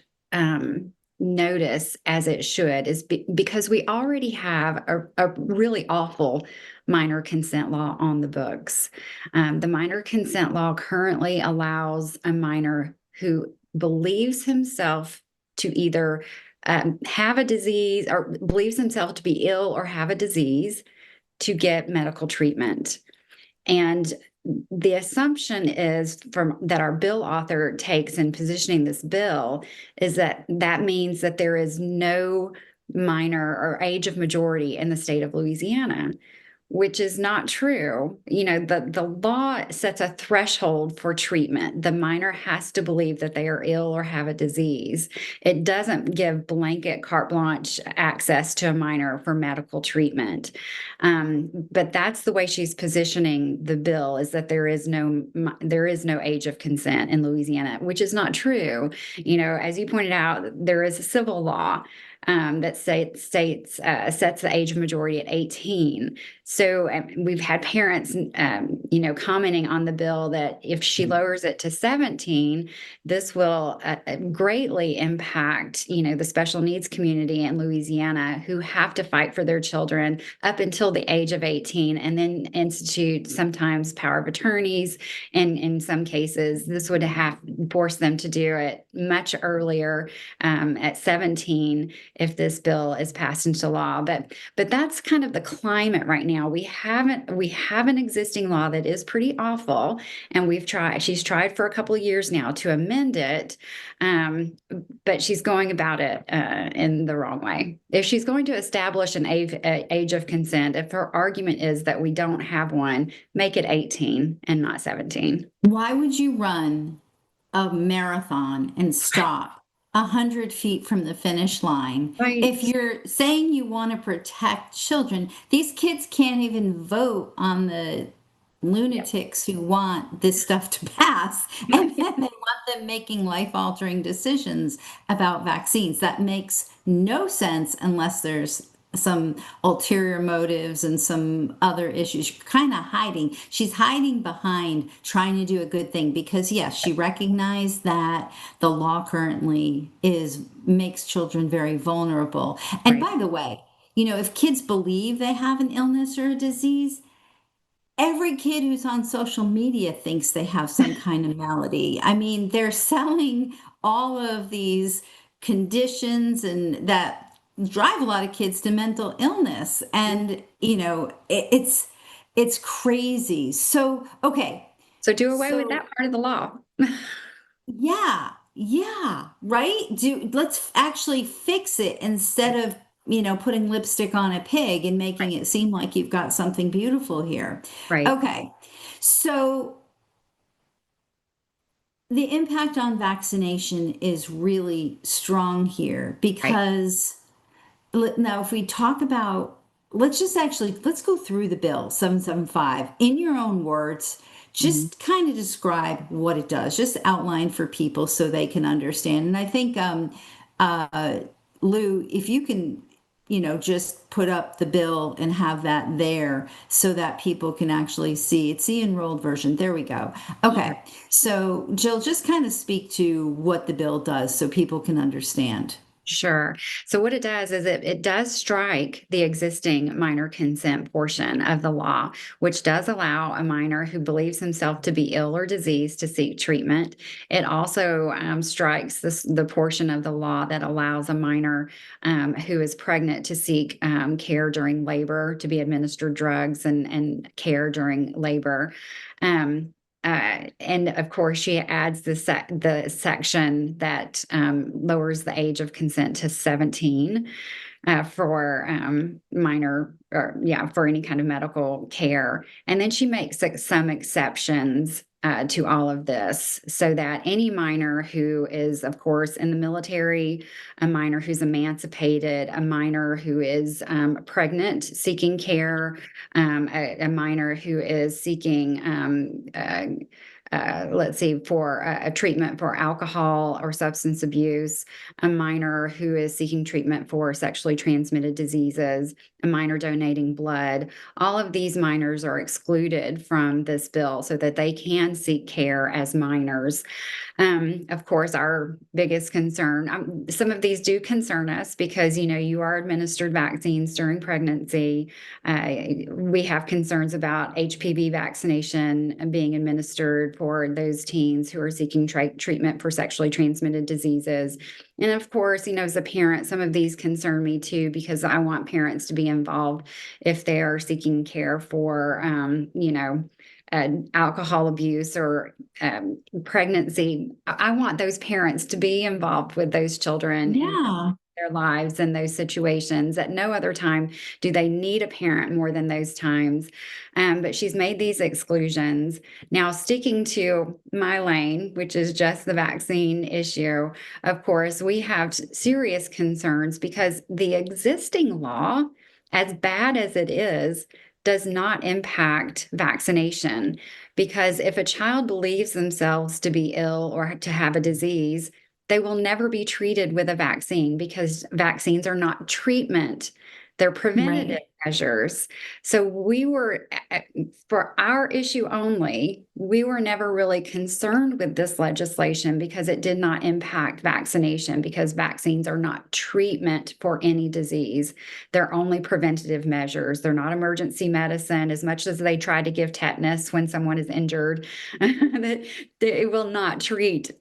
notice as it should, is because we already have a really awful minor consent law on the books. The minor consent law currently allows a minor who believes himself to either have a disease or believes himself to be ill or have a disease to get medical treatment. And the assumption is that our bill author takes in positioning this bill is that means that there is no minor or age of majority in the state of Louisiana, which is not true. The law sets a threshold for treatment. The minor has to believe that they are ill or have a disease. It doesn't give blanket carte blanche access to a minor for medical treatment. But that's the way she's positioning the bill, is that there is no age of consent in Louisiana, which is not true. As you pointed out, there is a civil law that sets the age of majority at 18. So we've had parents, commenting on the bill that if she lowers it to 17, this will greatly impact, the special needs community in Louisiana, who have to fight for their children up until the age of 18, and then institute sometimes power of attorneys. And in some cases, this would have forced them to do it much earlier, at 17, if this bill is passed into law. But that's kind of the climate right now. We have an existing law that is pretty awful, and she's tried for a couple of years now to amend it, but she's going about it in the wrong way. If she's going to establish an age of consent, if her argument is that we don't have one, make it 18 and not 17. Why would you run a marathon and stop 100 feet from the finish line? Right. If you're saying you want to protect children, these kids can't even vote on the lunatics who want this stuff to pass, and then they want them making life-altering decisions about vaccines. That makes no sense unless there's some ulterior motives and some other issues. She's kind of hiding. She's hiding behind trying to do a good thing because, yes, she recognized that the law currently makes children very vulnerable. And by the way, if kids believe they have an illness or a disease, every kid who's on social media thinks they have some kind of malady. I mean, they're selling all of these conditions and that drive a lot of kids to mental illness. And, it's crazy. So, okay. So do away with that part of the law. Yeah, right? Let's actually fix it instead of, putting lipstick on a pig and making it seem like you've got something beautiful here. Right. Okay. So the impact on vaccination is really strong here because now if we talk about, let's go through the bill 775 in your own words. Just kind of describe what it does, just outline for people so they can understand. And I think, Lou, if you can, just put up the bill and have that there so that people can actually see. It's the enrolled version. There we go. Okay. So Jill, just kind of speak to what the bill does so people can understand. Sure. So what it does is it does strike the existing minor consent portion of the law, which does allow a minor who believes himself to be ill or diseased to seek treatment. It also strikes the portion of the law that allows a minor who is pregnant to seek care during labor, to be administered drugs and care during labor. And of course, she adds the section that lowers the age of consent to 17. for minor, or for any kind of medical care. And then she makes some exceptions to all of this, so that any minor who is, of course, in the military, a minor who's emancipated, a minor who is pregnant seeking care, a minor who is seeking for a treatment for alcohol or substance abuse, a minor who is seeking treatment for sexually transmitted diseases, a minor donating blood. All of these minors are excluded from this bill so that they can seek care as minors. Of course, our biggest concern, some of these do concern us because, you are administered vaccines during pregnancy. We have concerns about HPV vaccination being administered for those teens who are seeking treatment for sexually transmitted diseases. And of course, as a parent, some of these concern me too, because I want parents to be involved if they are seeking care for, alcohol abuse or pregnancy. I want those parents to be involved with those children in their lives in those situations. At no other time do they need a parent more than those times. But she's made these exclusions. Now, sticking to my lane, which is just the vaccine issue, of course, we have serious concerns because the existing law, as bad as it is, does not impact vaccination, because if a child believes themselves to be ill or to have a disease, they will never be treated with a vaccine because vaccines are not treatment. They're preventative measures. So we were, for our issue only, we were never really concerned with this legislation because it did not impact vaccination, because vaccines are not treatment for any disease. They're only preventative measures. They're not emergency medicine. As much as they try to give tetanus when someone is injured, it will not treat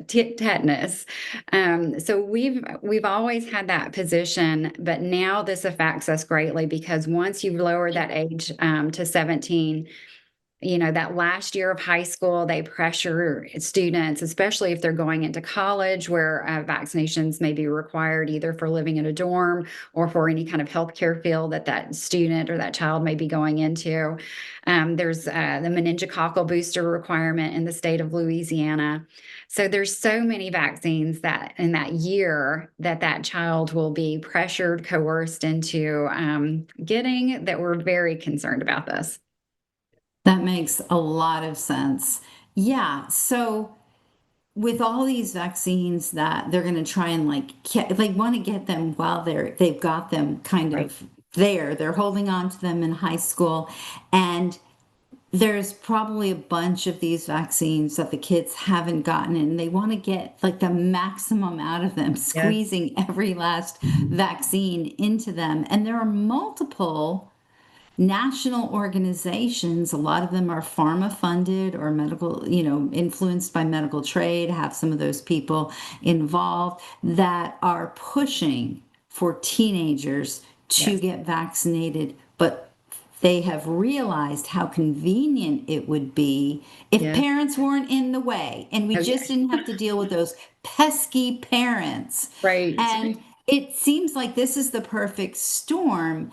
tetanus. So we've always had that position, but now this affects us greatly because once you've lowered that age to 17, that last year of high school, they pressure students, especially if they're going into college where vaccinations may be required either for living in a dorm or for any kind of healthcare field that student or that child may be going into. There's the meningococcal booster requirement in the state of Louisiana. So there's so many vaccines that in that year that child will be pressured, coerced into getting, that we're very concerned about this. That makes a lot of sense. Yeah. So with all these vaccines that they're going to try and they want to get them while they've got them kind of there, they're holding on to them in high school. And there's probably a bunch of these vaccines that the kids haven't gotten, and they want to get the maximum out of them, squeezing every last vaccine into them. And there are multiple national organizations, a lot of them are pharma funded or medical, influenced by medical trade, have some of those people involved, that are pushing for teenagers to get vaccinated, but they have realized how convenient it would be if parents weren't in the way and we just didn't have to deal with those pesky parents. Right. And it seems like this is the perfect storm,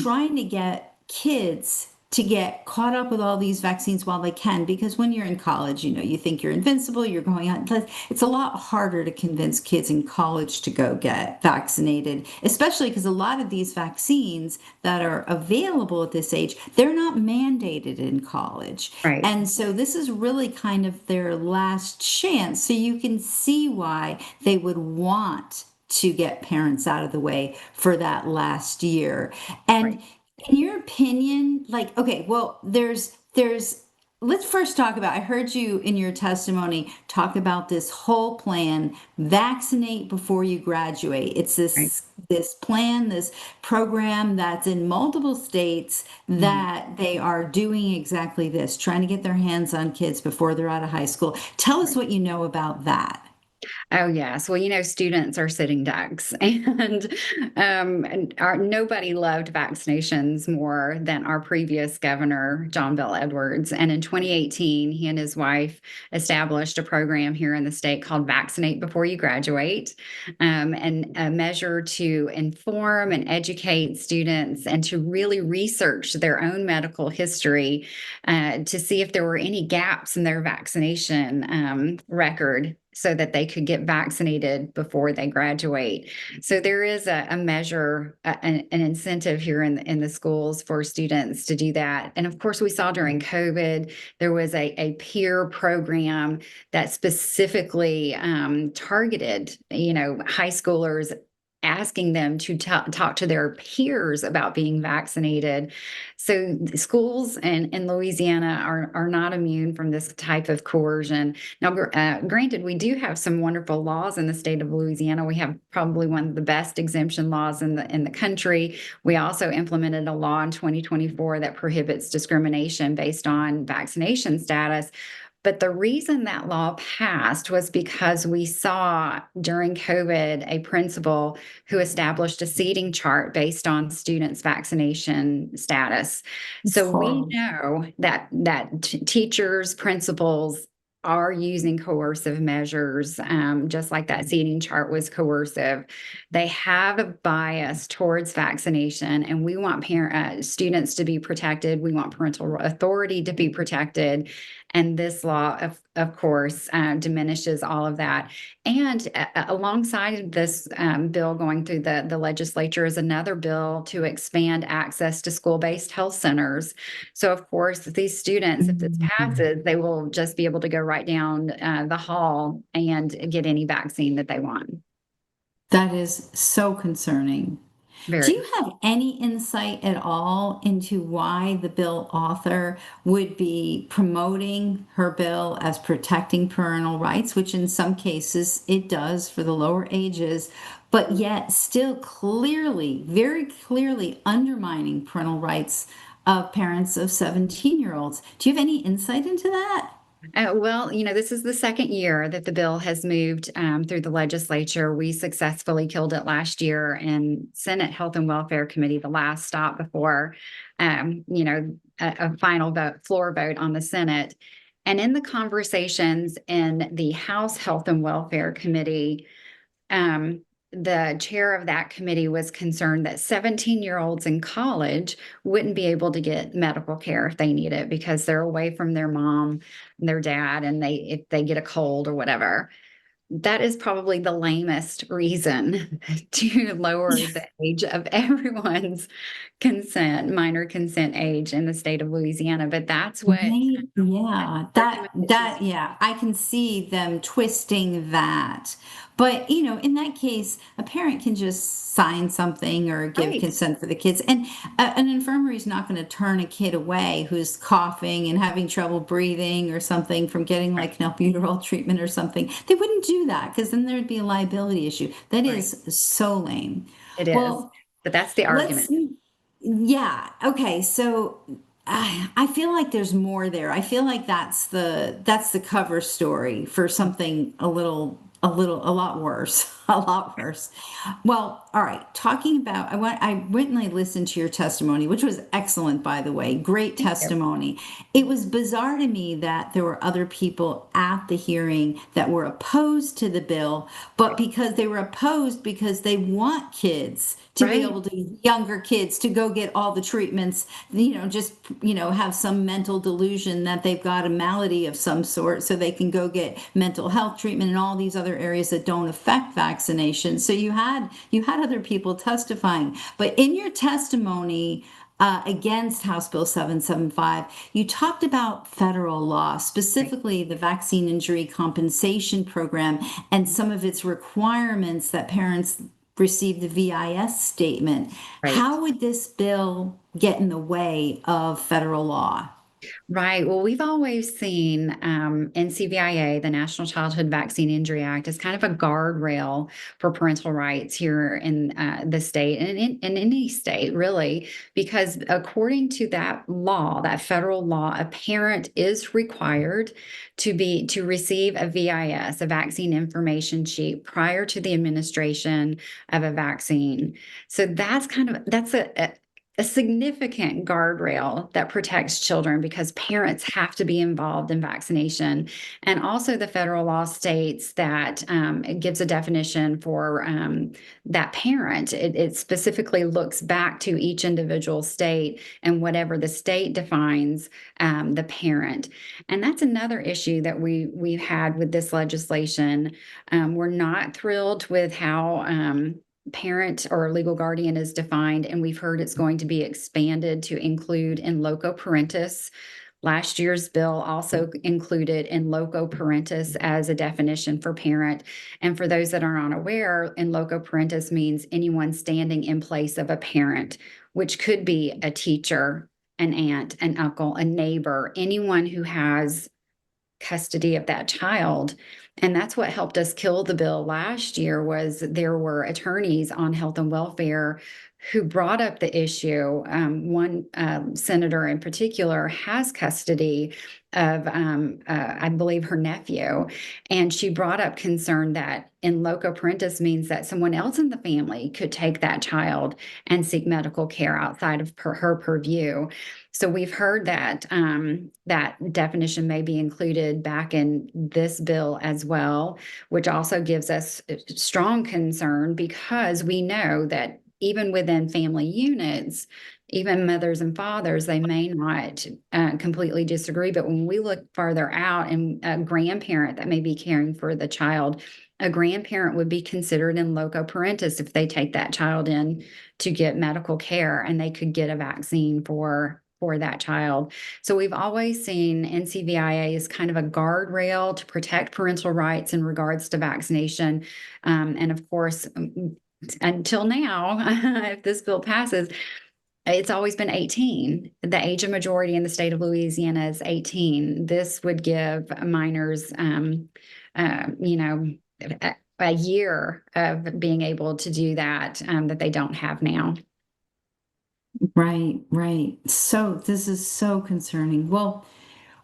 trying to get kids to get caught up with all these vaccines while they can, because when you're in college, you think you're invincible, you're going on. It's a lot harder to convince kids in college to go get vaccinated, especially because a lot of these vaccines that are available at this age, they're not mandated in college. Right. And so this is really kind of their last chance. So you can see why they would want to get parents out of the way for that last year. And in your opinion, let's first talk about, I heard you in your testimony talk about this whole plan, Vaccinate Before You Graduate. It's this plan, this program that's in multiple states that they are doing exactly this, trying to get their hands on kids before they're out of high school. Tell us what you know about that. Oh, yes. Well, students are sitting ducks, and nobody loved vaccinations more than our previous governor, John Bel Edwards. And in 2018, he and his wife established a program here in the state called Vaccinate Before You Graduate, and a measure to inform and educate students and to really research their own medical history to see if there were any gaps in their vaccination record so that they could get vaccinated before they graduate. So there is a measure, an incentive here in the schools for students to do that. And of course, we saw during COVID, there was a peer program that specifically targeted, high schoolers, asking them to talk to their peers about being vaccinated. So schools in Louisiana are not immune from this type of coercion. Now, granted, we do have some wonderful laws in the state of Louisiana. We have probably one of the best exemption laws in the country. We also implemented a law in 2024 that prohibits discrimination based on vaccination status. But the reason that law passed was because we saw during COVID a principal who established a seating chart based on students' vaccination status. So we know that teachers, principals are using coercive measures, just like that seating chart was coercive. They have a bias towards vaccination, and we want students to be protected. We want parental authority to be protected. And this law, of course, diminishes all of that. And alongside this bill going through the legislature is another bill to expand access to school-based health centers. So, of course, these students, if this passes, they will just be able to go right down the hall and get any vaccine that they want. That is so concerning. Very. Do you have any insight at all into why the bill author would be promoting her bill as protecting parental rights, which in some cases it does for the lower ages, but yet still clearly, very clearly undermining parental rights of parents of 17-year-olds? Do you have any insight into that? Well, this is the second year that the bill has moved through the legislature. We successfully killed it last year in Senate Health and Welfare Committee, the last stop before, a final vote, floor vote on the Senate. And in the conversations in the House Health and Welfare Committee, the chair of that committee was concerned that 17-year-olds in college wouldn't be able to get medical care if they need it because they're away from their mom and their dad, and if they get a cold or whatever. That is probably the lamest reason to lower the age of everyone's minor consent age in the state of Louisiana. But that's what, I can see them twisting that. But, in that case, a parent can just sign something or give consent for the kids. And an infirmary is not going to turn a kid away who's coughing and having trouble breathing or something from getting like an albuterol treatment or something. They wouldn't do that because then there'd be a liability issue. That is so lame. It is. Well, but that's the argument. Yeah. Okay. So I feel like there's more there. I feel like that's the cover story for something a lot worse. A lot worse. Well, all right. Talking about, I went and I listened to your testimony, which was excellent, by the way. Great testimony. It was bizarre to me that there were other people at the hearing that were opposed to the bill, but because they were opposed because they want kids to be able to, younger kids to go get all the treatments, have some mental delusion that they've got a malady of some sort so they can go get mental health treatment and all these other areas that don't affect vaccination. So you had other people testifying, but in your testimony against House Bill 775, you talked about federal law, specifically the Vaccine Injury Compensation Program and some of its requirements that parents receive the VIS statement. How would this bill get in the way of federal law? Right. Well, we've always seen NCVIA, the National Childhood Vaccine Injury Act, as kind of a guardrail for parental rights here in the state and in any state, really, because according to that law, that federal law, a parent is required to receive a VIS, a vaccine information sheet, prior to the administration of a vaccine. So that's a significant guardrail that protects children because parents have to be involved in vaccination. And also, the federal law states that it gives a definition for that parent. It specifically looks back to each individual state and whatever the state defines the parent. And that's another issue that we've had with this legislation. We're not thrilled with how parent or legal guardian is defined, and we've heard it's going to be expanded to include in loco parentis. Last year's bill also included in loco parentis as a definition for parent. And for those that are unaware, in loco parentis means anyone standing in place of a parent, which could be a teacher, an aunt, an uncle, a neighbor, anyone who has custody of that child. And that's what helped us kill the bill last year. Was there were attorneys on health and welfare who brought up the issue. One senator in particular has custody of, I believe, her nephew. And she brought up concern that in loco parentis means that someone else in the family could take that child and seek medical care outside of her purview. So we've heard that that definition may be included back in this bill as well, which also gives us strong concern because we know that even within family units, even mothers and fathers, they may not completely disagree. But when we look farther out and a grandparent that may be caring for the child, a grandparent would be considered in loco parentis if they take that child in to get medical care, and they could get a vaccine for that child. So we've always seen NCVIA as kind of a guardrail to protect parental rights in regards to vaccination. And of course, until now, if this bill passes, it's always been 18. The age of majority in the state of Louisiana is 18. This would give minors, a year of being able to do that that they don't have now. Right, right. So this is so concerning. Well,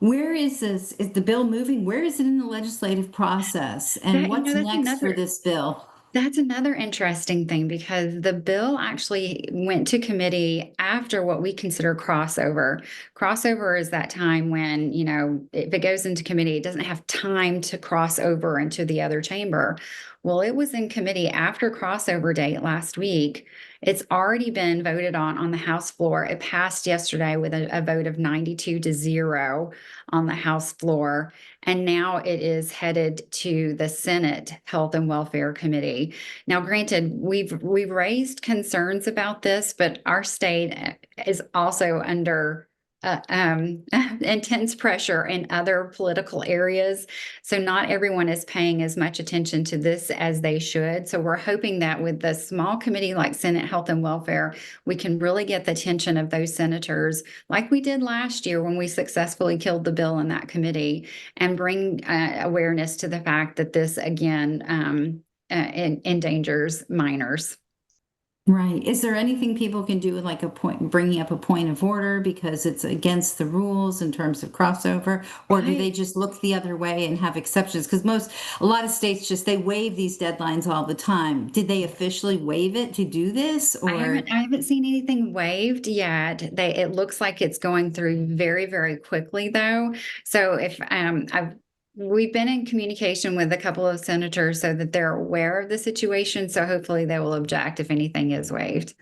where is this? Is the bill moving? Where is it in the legislative process? And what's next for this bill? That's another interesting thing because the bill actually went to committee after what we consider crossover. Crossover is that time when, if it goes into committee, it doesn't have time to cross over into the other chamber. Well, it was in committee after crossover date last week. It's already been voted on the House floor. It passed yesterday with a vote of 92-0 on the House floor. And now it is headed to the Senate Health and Welfare Committee. Now, granted, we've raised concerns about this, but our state is also under intense pressure in other political areas. So not everyone is paying as much attention to this as they should. So we're hoping that with the small committee like Senate Health and Welfare, we can really get the attention of those senators like we did last year when we successfully killed the bill in that committee, and bring awareness to the fact that this, again, endangers minors. Right. Is there anything people can do with like bringing up a point of order because it's against the rules in terms of crossover, or do they just look the other way and have exceptions? Because a lot of states they waive these deadlines all the time. Did they officially waive it to do this? Or I haven't seen anything waived yet. It looks like it's going through very, very quickly though. So if we've been in communication with a couple of senators so that they're aware of the situation. So hopefully they will object if anything is waived.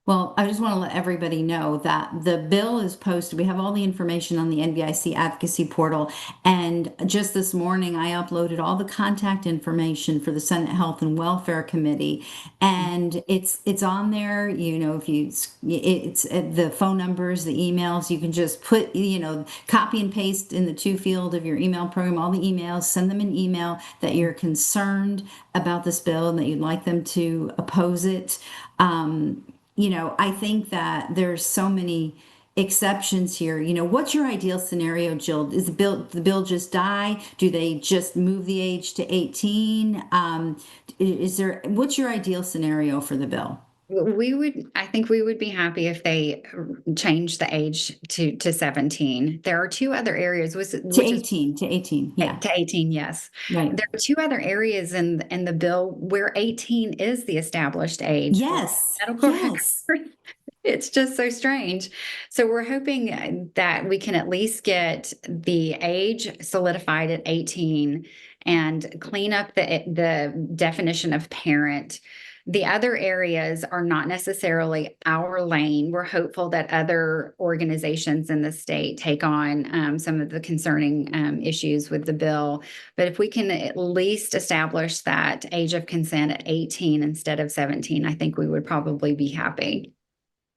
Well, I just want to let everybody know that the bill is posted. We have all the information on the NVIC advocacy portal. And just this morning, I uploaded all the contact information for the Senate Health and Welfare Committee. And it's on there. If it's the phone numbers, the emails, you can just put, copy and paste in the to field of your email program, all the emails, send them an email that you're concerned about this bill and that you'd like them to oppose it. I think that there's so many exceptions here. What's your ideal scenario, Jill? Is the bill just die? Do they just move the age to 18? What's your ideal scenario for the bill? I think we would be happy if they change the age to 17. There are two other areas, which To 18, yeah. To 18, yes. Right. There are two other areas in the bill where 18 is the established age. Yes. Medical Yes. record. It's just so strange. So we're hoping that we can at least get the age solidified at 18 and clean up the definition of parent. The other areas are not necessarily our lane. We're hopeful that other organizations in the state take on some of the concerning issues with the bill. But if we can at least establish that age of consent at 18 instead of 17, I think we would probably be happy.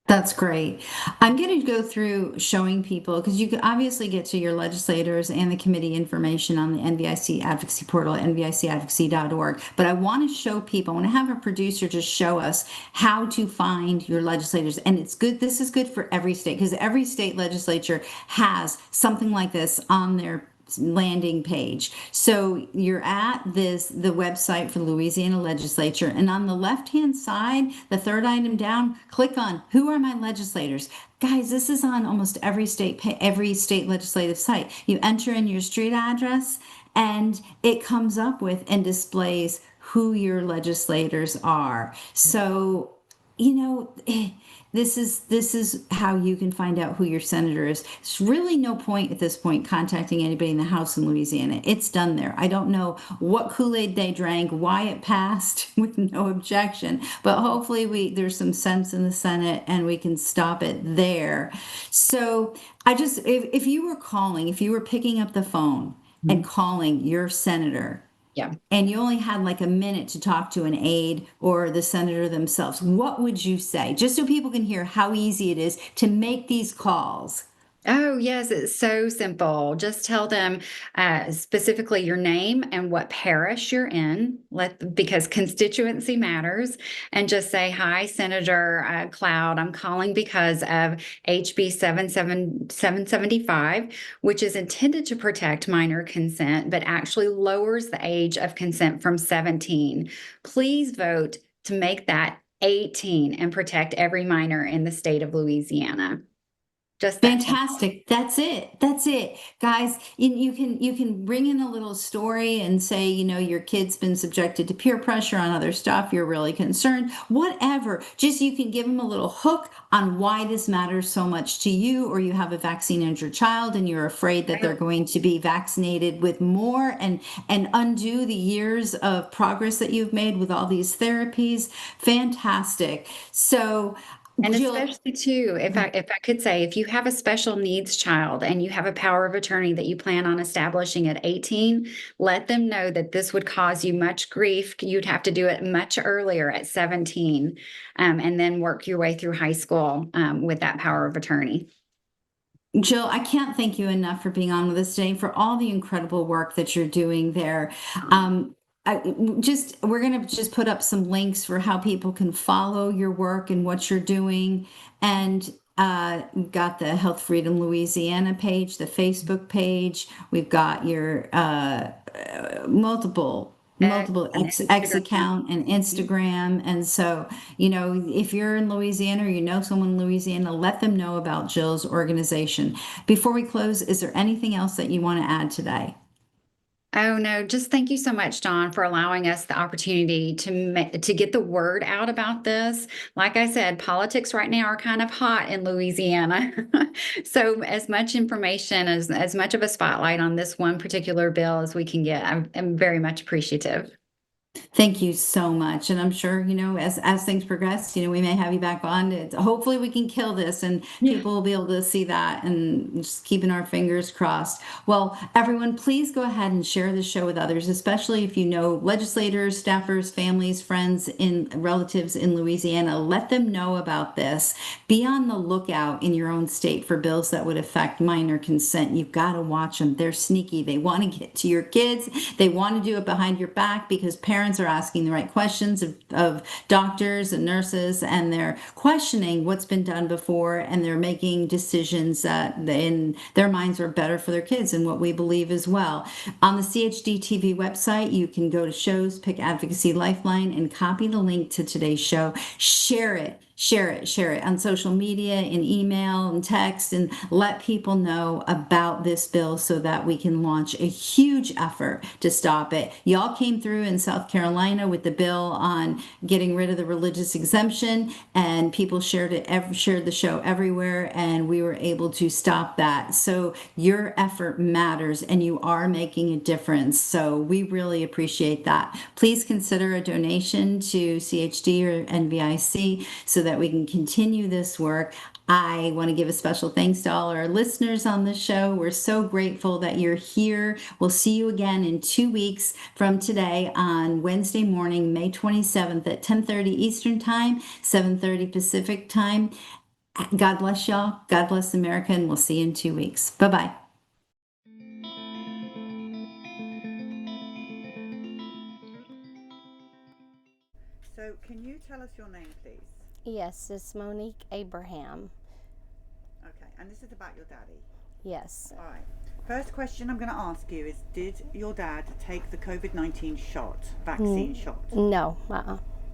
That's great. I'm going to go through showing people, because you can obviously get to your legislators and the committee information on the NVIC advocacy portal at nvicadvocacy.org. But I want to show people, I want to have a producer just show us how to find your legislators. And it's good. This is good for every state, because every state legislature has something like this on their landing page. So you're at the website for the Louisiana legislature, and on the left-hand side, the third item down, click on who are my legislators. Guys, this is on almost every state legislative site. You enter in your street address, and it comes up with and displays who your legislators are. So, this is how you can find out who your senator is. There's really no point at this point contacting anybody in the House in Louisiana. It's done there. I don't know what Kool-Aid they drank, why it passed with no objection, but hopefully there's some sense in the Senate and we can stop it there. So if you were picking up the phone and calling your senator, yeah, and you only had like a minute to talk to an aide or the senator themselves, what would you say? Just so people can hear how easy it is to make these calls. Oh, yes, it's so simple. Just tell them specifically your name and what parish you're in, because constituency matters, and just say, "Hi, Senator Cloud. I'm calling because of HB 775, which is intended to protect minor consent, but actually lowers the age of consent from 17. Please vote to make that 18 and protect every minor in the state of Louisiana." Just fantastic. That's it. Guys, you can bring in a little story and say, your kid's been subjected to peer pressure on other stuff. You're really concerned, whatever. Just, you can give them a little hook on why this matters so much to you, or you have a vaccine-injured child and you're afraid that they're going to be vaccinated with more and undo the years of progress that you've made with all these therapies. Fantastic. So, and especially too, if I could say, if you have a special needs child and you have a power of attorney that you plan on establishing at 18, let them know that this would cause you much grief. You'd have to do it much earlier at 17, and then work your way through high school with that power of attorney. Jill, I can't thank you enough for being on with us today, for all the incredible work that you're doing there. We're going to just put up some links for how people can follow your work and what you're doing. And we've got the Health Freedom Louisiana page, the Facebook page. We've got your multiple X account and Instagram. And so, if you're in Louisiana or you know someone in Louisiana, let them know about Jill's organization. Before we close, is there anything else that you want to add today? Oh, no, just thank you so much, Dawn, for allowing us the opportunity to get the word out about this. Like I said, politics right now are kind of hot in Louisiana. So as much information, as much of a spotlight on this one particular bill as we can get, I'm very much appreciative. Thank you so much. And I'm sure, as things progress, we may have you back on. Hopefully we can kill this and people will be able to see that, and just keeping our fingers crossed. Well, everyone, please go ahead and share this show with others, especially if you know legislators, staffers, families, friends, relatives in Louisiana. Let them know about this. Be on the lookout in your own state for bills that would affect minor consent. You've got to watch them. They're sneaky. They want to get to your kids. They want to do it behind your back because parents parents are asking the right questions of doctors and nurses, and they're questioning what's been done before, and they're making decisions that in their minds are better for their kids, and what we believe as well. On the CHD TV website, you can go to shows, pick Advocacy Lifeline, and copy the link to today's show. Share it on social media, in email and text, and let people know about this bill so that we can launch a huge effort to stop it. Y'all came through in South Carolina with the bill on getting rid of the religious exemption, and people shared the show everywhere, and we were able to stop that. So your effort matters, and you are making a difference. So we really appreciate that. Please consider a donation to CHD or NVIC so that we can continue this work. I want to give a special thanks to all our listeners on the show. We're so grateful that you're here. We'll see you again in 2 weeks from today on Wednesday morning, May 27th at 10:30 Eastern Time, 7:30 Pacific Time. God bless y'all. God bless America, and we'll see you in 2 weeks. Bye-bye. So can you tell us your name, please? Yes, it's Monique Abraham. Okay, and this is about your daddy. Yes. All right. First question I'm going to ask you is, did your dad take the COVID-19 vaccine shot? No.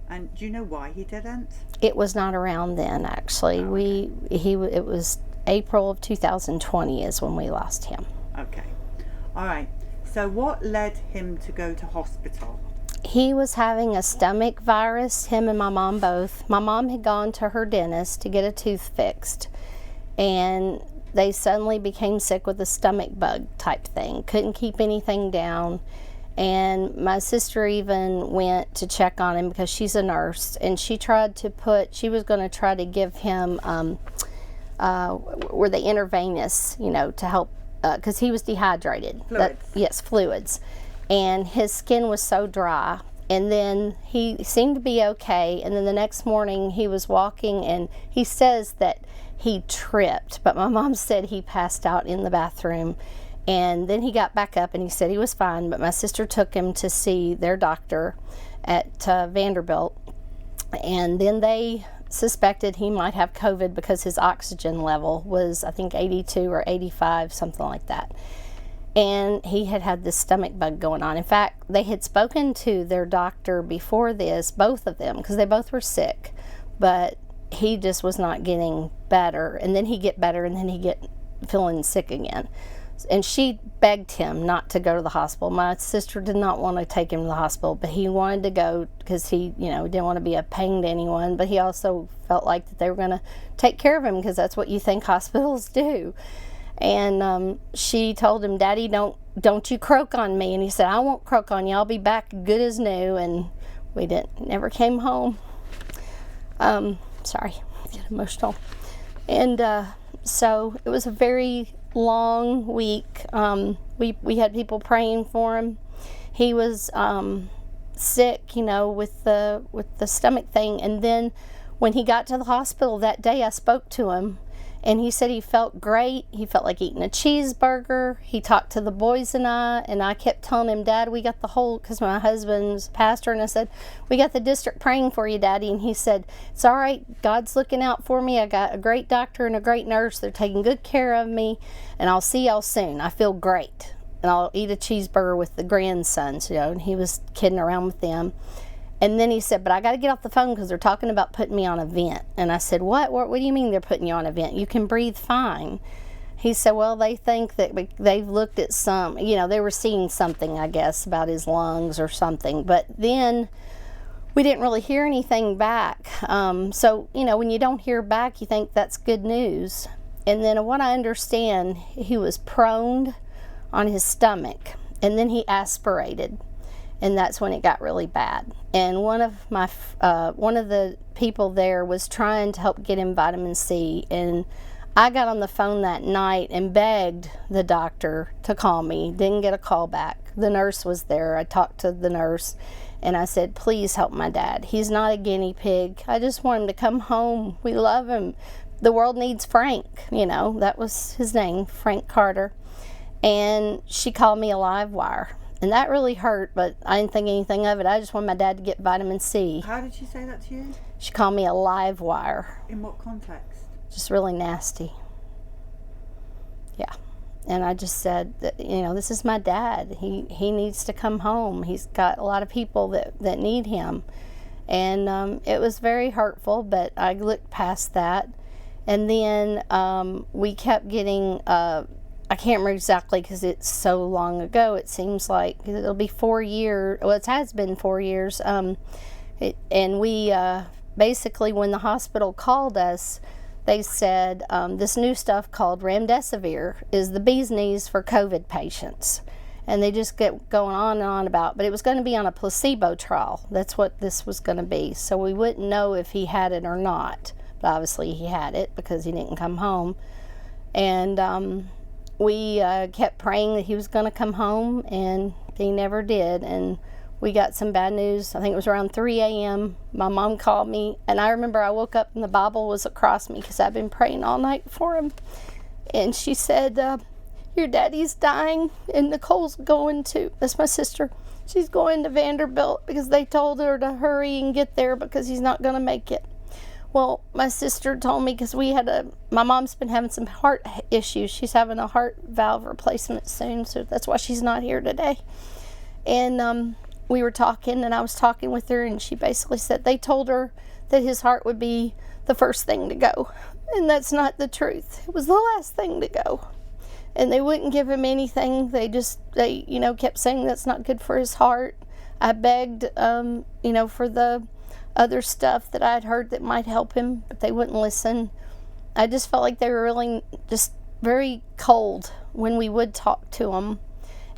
And do you know why he didn't? It was not around then, actually. Oh, okay. It was April of 2020 is when we lost him. Okay. All right. So what led him to go to hospital? He was having a stomach virus, him and my mom both. My mom had gone to her dentist to get a tooth fixed, and they suddenly became sick with a stomach bug type thing. Couldn't keep anything down. And my sister even went to check on him because she's a nurse, and she was going to try to give him were the intravenous, to help, because he was dehydrated. Fluids. Fluids. And his skin was so dry. And then he seemed to be okay. And then the next morning he was walking, and he says that he tripped, but my mom said he passed out in the bathroom. And then he got back up and he said he was fine, but my sister took him to see their doctor at Vanderbilt. And then they suspected he might have COVID because his oxygen level was, I think, 82 or 85, something like that. And he had this stomach bug going on. In fact, they had spoken to their doctor before this, both of them, because they both were sick, but he just was not getting better. And then he'd get better, and then he'd get feeling sick again. And she begged him not to go to the hospital. My sister did not want to take him to the hospital, but he wanted to go because he, didn't want to be a pain to anyone. But he also felt like that they were going to take care of him because that's what you think hospitals do. And she told him, "Daddy, don't you croak on me." And he said, "I won't croak on you. I'll be back good as new." And we never came home. Sorry, I get emotional. And so it was a very long week. We had people praying for him. He was sick, with the stomach thing. And then when he got to the hospital that day, I spoke to him, and he said he felt great. He felt like eating a cheeseburger. He talked to the boys and I kept telling him, "Dad, we got the whole," because my husband's a pastor, and I said, "We got the district praying for you, Daddy." And he said, "It's all right. God's looking out for me. I got a great doctor and a great nurse. They're taking good care of me, and I'll see y'all soon. I feel great. And I'll eat a cheeseburger with the grandsons," and he was kidding around with them. And then he said, "But I got to get off the phone because they're talking about putting me on a vent." And I said, What do you mean they're putting you on a vent? You can breathe fine." He said, "Well, they think that they've looked at some, they were seeing something, I guess, about his lungs or something." But then we didn't really hear anything back. So, when you don't hear back, you think that's good news. And then what I understand, he was prone on his stomach, and then he aspirated. And that's when it got really bad. And one of the people there was trying to help get him vitamin C. And I got on the phone that night and begged the doctor to call me. Didn't get a call back. The nurse was there. I talked to the nurse, and I said, "Please help my dad. He's not a guinea pig. I just want him to come home. We love him. The world needs Frank." That was his name, Frank Carter. And she called me a live wire And that really hurt, but I didn't think anything of it. I just wanted my dad to get vitamin C. How did she say that to you? She called me a live wire. In what context? Just really nasty. Yeah. And I just said that, this is my dad. He needs to come home. He's got a lot of people that need him. And it was very hurtful, but I looked past that. And then we kept getting, I can't remember exactly because it's so long ago. It seems like it'll be 4 years. Well, it has been 4 years. And we basically, when the hospital called us, they said this new stuff called remdesivir is the bee's knees for COVID patients. And they just get going on and on about, but it was going to be on a placebo trial. That's what this was going to be. So we wouldn't know if he had it or not. But obviously he had it because he didn't come home. And we kept praying that he was going to come home, and he never did. And we got some bad news. I think it was around 3 a.m. My mom called me, and I remember I woke up and the Bible was across me because I've been praying all night for him. And she said, your daddy's dying, and Nicole's going to, that's my sister, she's going to Vanderbilt because they told her to hurry and get there because he's not going to make it. Well, my sister told me because my mom's been having some heart issues. She's having a heart valve replacement soon, so that's why she's not here today. And we were talking, and I was talking with her, and she basically said they told her that his heart would be the first thing to go. And that's not the truth. It was the last thing to go. And they wouldn't give him anything. They kept saying that's not good for his heart. I begged, for the other stuff that I had heard that might help him, but they wouldn't listen. I just felt like they were really just very cold when we would talk to them.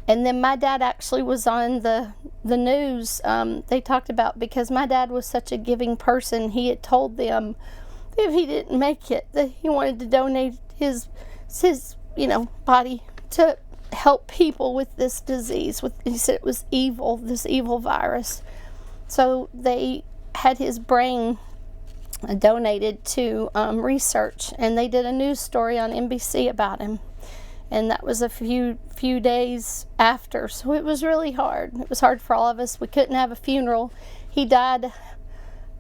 And then my dad actually was on the news. They talked about, because my dad was such a giving person, he had told them if he didn't make it, that he wanted to donate his body to help people with this disease. He said it was evil, this evil virus. So they had his brain donated to research, and they did a news story on NBC about him. And that was a few days after, so it was really hard. It was hard for all of us. We couldn't have a funeral. He died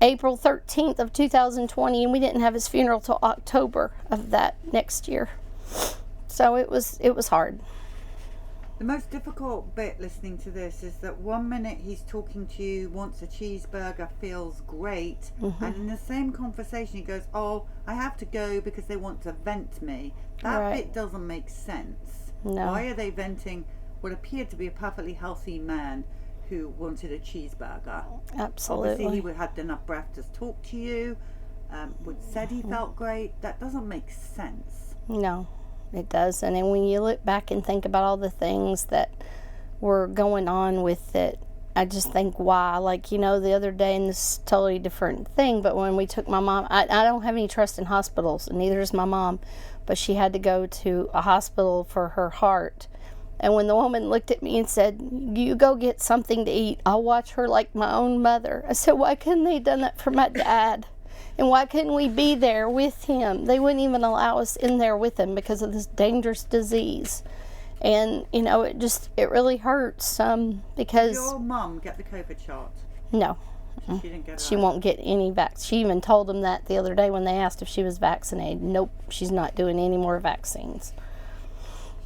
April 13th of 2020, and we didn't have his funeral till October of that next year. So it was hard. The most difficult bit listening to this is that 1 minute he's talking to you, wants a cheeseburger, feels great, and in the same conversation he goes, oh, I have to go because they want to vent me. That bit doesn't make sense. No. Why are they venting what appeared to be a perfectly healthy man who wanted a cheeseburger? Absolutely. Obviously he had enough breath to talk to you, said he felt great. That doesn't make sense. No. It doesn't. And when you look back and think about all the things that were going on with it, I just think, why? Like, the other day, and this is a totally different thing, but when we took my mom, I don't have any trust in hospitals, and neither does my mom, but she had to go to a hospital for her heart. And when the woman looked at me and said, you go get something to eat, I'll watch her like my own mother. I said, why couldn't they have done that for my dad? And why couldn't we be there with him? They wouldn't even allow us in there with him because of this dangerous disease. And, it really hurts because... Did your mum get the COVID shot? No. She didn't get it. She won't get any She even told them that the other day when they asked if she was vaccinated. Nope, she's not doing any more vaccines.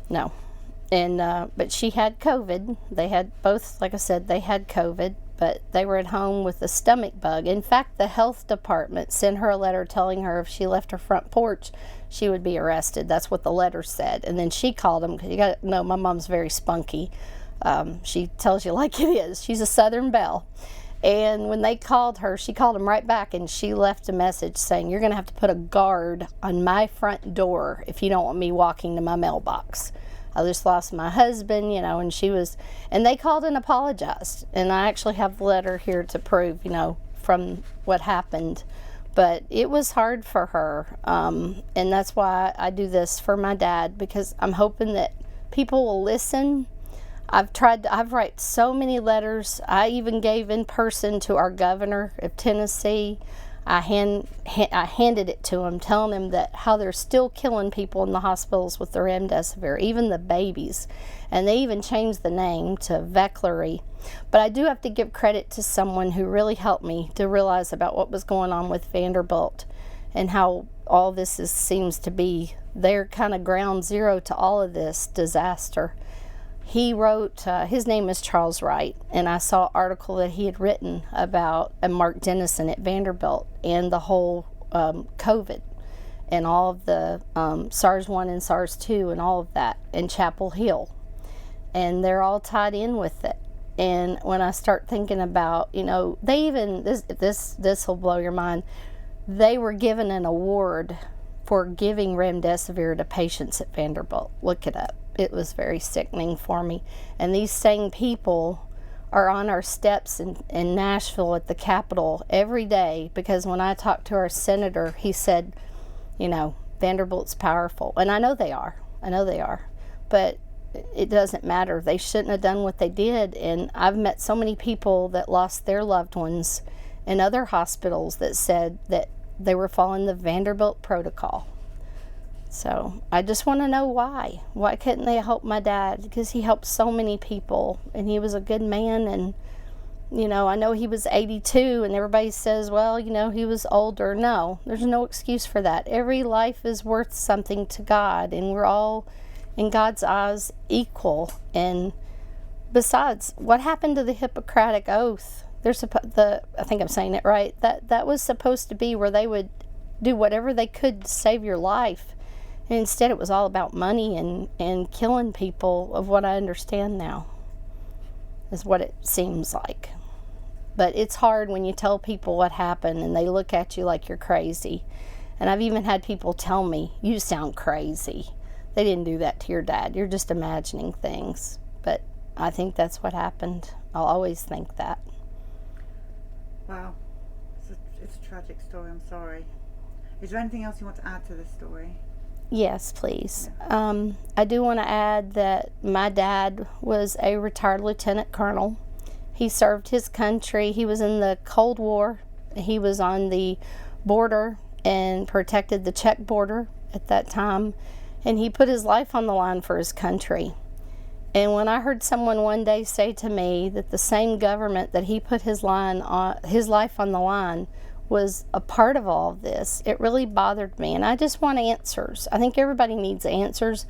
No. And, but she had COVID. They had both, like I said, they had COVID. But they were at home with a stomach bug. In fact, the health department sent her a letter telling her if she left her front porch, she would be arrested. That's what the letter said. And then she called them, because you got to know, my mom's very spunky. She tells you like it is. She's a Southern belle. And when they called her, she called them right back, and she left a message saying, you're going to have to put a guard on my front door if you don't want me walking to my mailbox. I just lost my husband, and they called and apologized. And I actually have the letter here to prove, from what happened. But it was hard for her. And that's why I do this for my dad, because I'm hoping that people will listen. I've write so many letters. I even gave in person to our governor of Tennessee. I handed it to him, telling him that how they're still killing people in the hospitals with the remdesivir, even the babies. And they even changed the name to Vaccinate. But I do have to give credit to someone who really helped me to realize about what was going on with Vanderbilt and how all this seems to be their kind of ground zero to all of this disaster. He wrote, his name is Charles Wright, and I saw an article that he had written about Mark Dennison at Vanderbilt and the whole COVID and all of the SARS-1 and SARS-2 and all of that, and Chapel Hill. And they're all tied in with it. And when I start thinking about, they even, this will blow your mind, they were given an award for giving remdesivir to patients at Vanderbilt. Look it up. It was very sickening for me. And these same people are on our steps in Nashville at the Capitol every day, because when I talked to our senator, he said, Vanderbilt's powerful. And I know they are. But it doesn't matter. They shouldn't have done what they did. And I've met so many people that lost their loved ones in other hospitals that said that they were following the Vanderbilt protocol. So I just want to know why. Why couldn't they help my dad? Because he helped so many people, and he was a good man. And, I know he was 82, and everybody says, well, he was older. No, there's no excuse for that. Every life is worth something to God, and we're all, in God's eyes, equal. And besides, what happened to the Hippocratic Oath? I think I'm saying it right. That was supposed to be where they would do whatever they could to save your life. And instead, it was all about money and killing people, of what I understand now, is what it seems like. But it's hard when you tell people what happened and they look at you like you're crazy. And I've even had people tell me, you sound crazy. They didn't do that to your dad. You're just imagining things. But I think that's what happened. I'll always think that. Wow. It's a tragic story. I'm sorry. Is there anything else you want to add to this story? Yes, please. I do want to add that my dad was a retired lieutenant colonel. He served his country. He was in the Cold War. He was on the border and protected the Czech border at that time. And he put his life on the line for his country. And when I heard someone one day say to me that the same government that he put his life on the line was a part of all of this, it really bothered me. And I just want answers. I think everybody needs answers.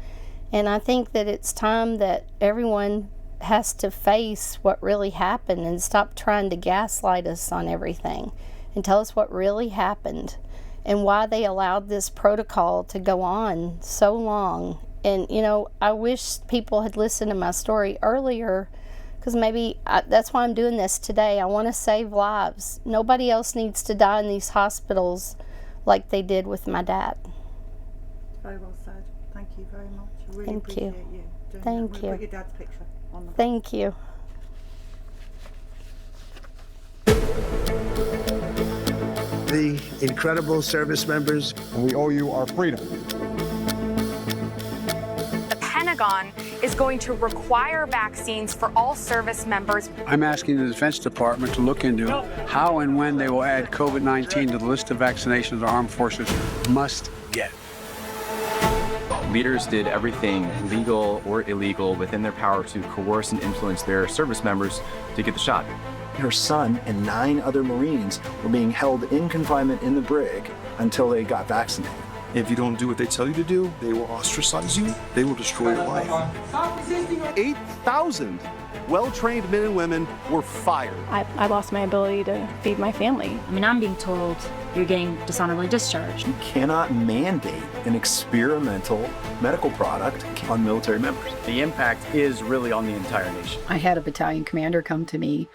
And I think that it's time that everyone has to face what really happened and stop trying to gaslight us on everything and tell us what really happened and why they allowed this protocol to go on so long. And, I wish people had listened to my story earlier, because maybe that's why I'm doing this today. I want to save lives. Nobody else needs to die in these hospitals like they did with my dad. Very well said. Thank you very much. I really Thank appreciate you. doing Thank that. you. We'll put your dad's picture on the Thank you. The incredible service members, and we owe you our freedom. The Pentagon is going to require vaccines for all service members. I'm asking the Defense Department to look into how and when they will add COVID-19 to the list of vaccinations the armed forces must get. Leaders did everything legal or illegal within their power to coerce and influence their service members to get the shot. Her son and 9 other Marines were being held in confinement in the brig until they got vaccinated. If you don't do what they tell you to do, they will ostracize you. They will destroy your life. 8,000 well-trained men and women were fired. I lost my ability to feed my family. I'm being told you're getting dishonorably discharged. You cannot mandate an experimental medical product on military members. The impact is really on the entire nation. I had a battalion commander come to me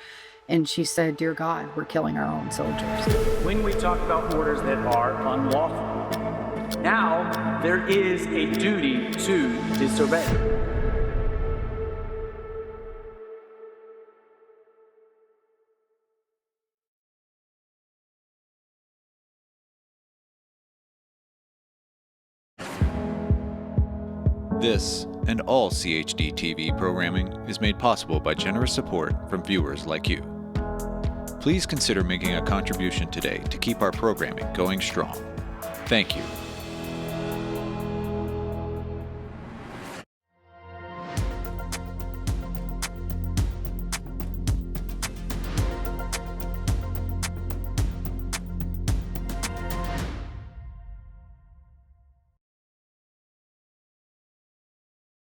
and she said, "Dear God, we're killing our own soldiers." When we talk about orders that are unlawful, now there is a duty to disobey. This and all CHD TV programming is made possible by generous support from viewers like you. Please consider making a contribution today to keep our programming going strong. Thank you.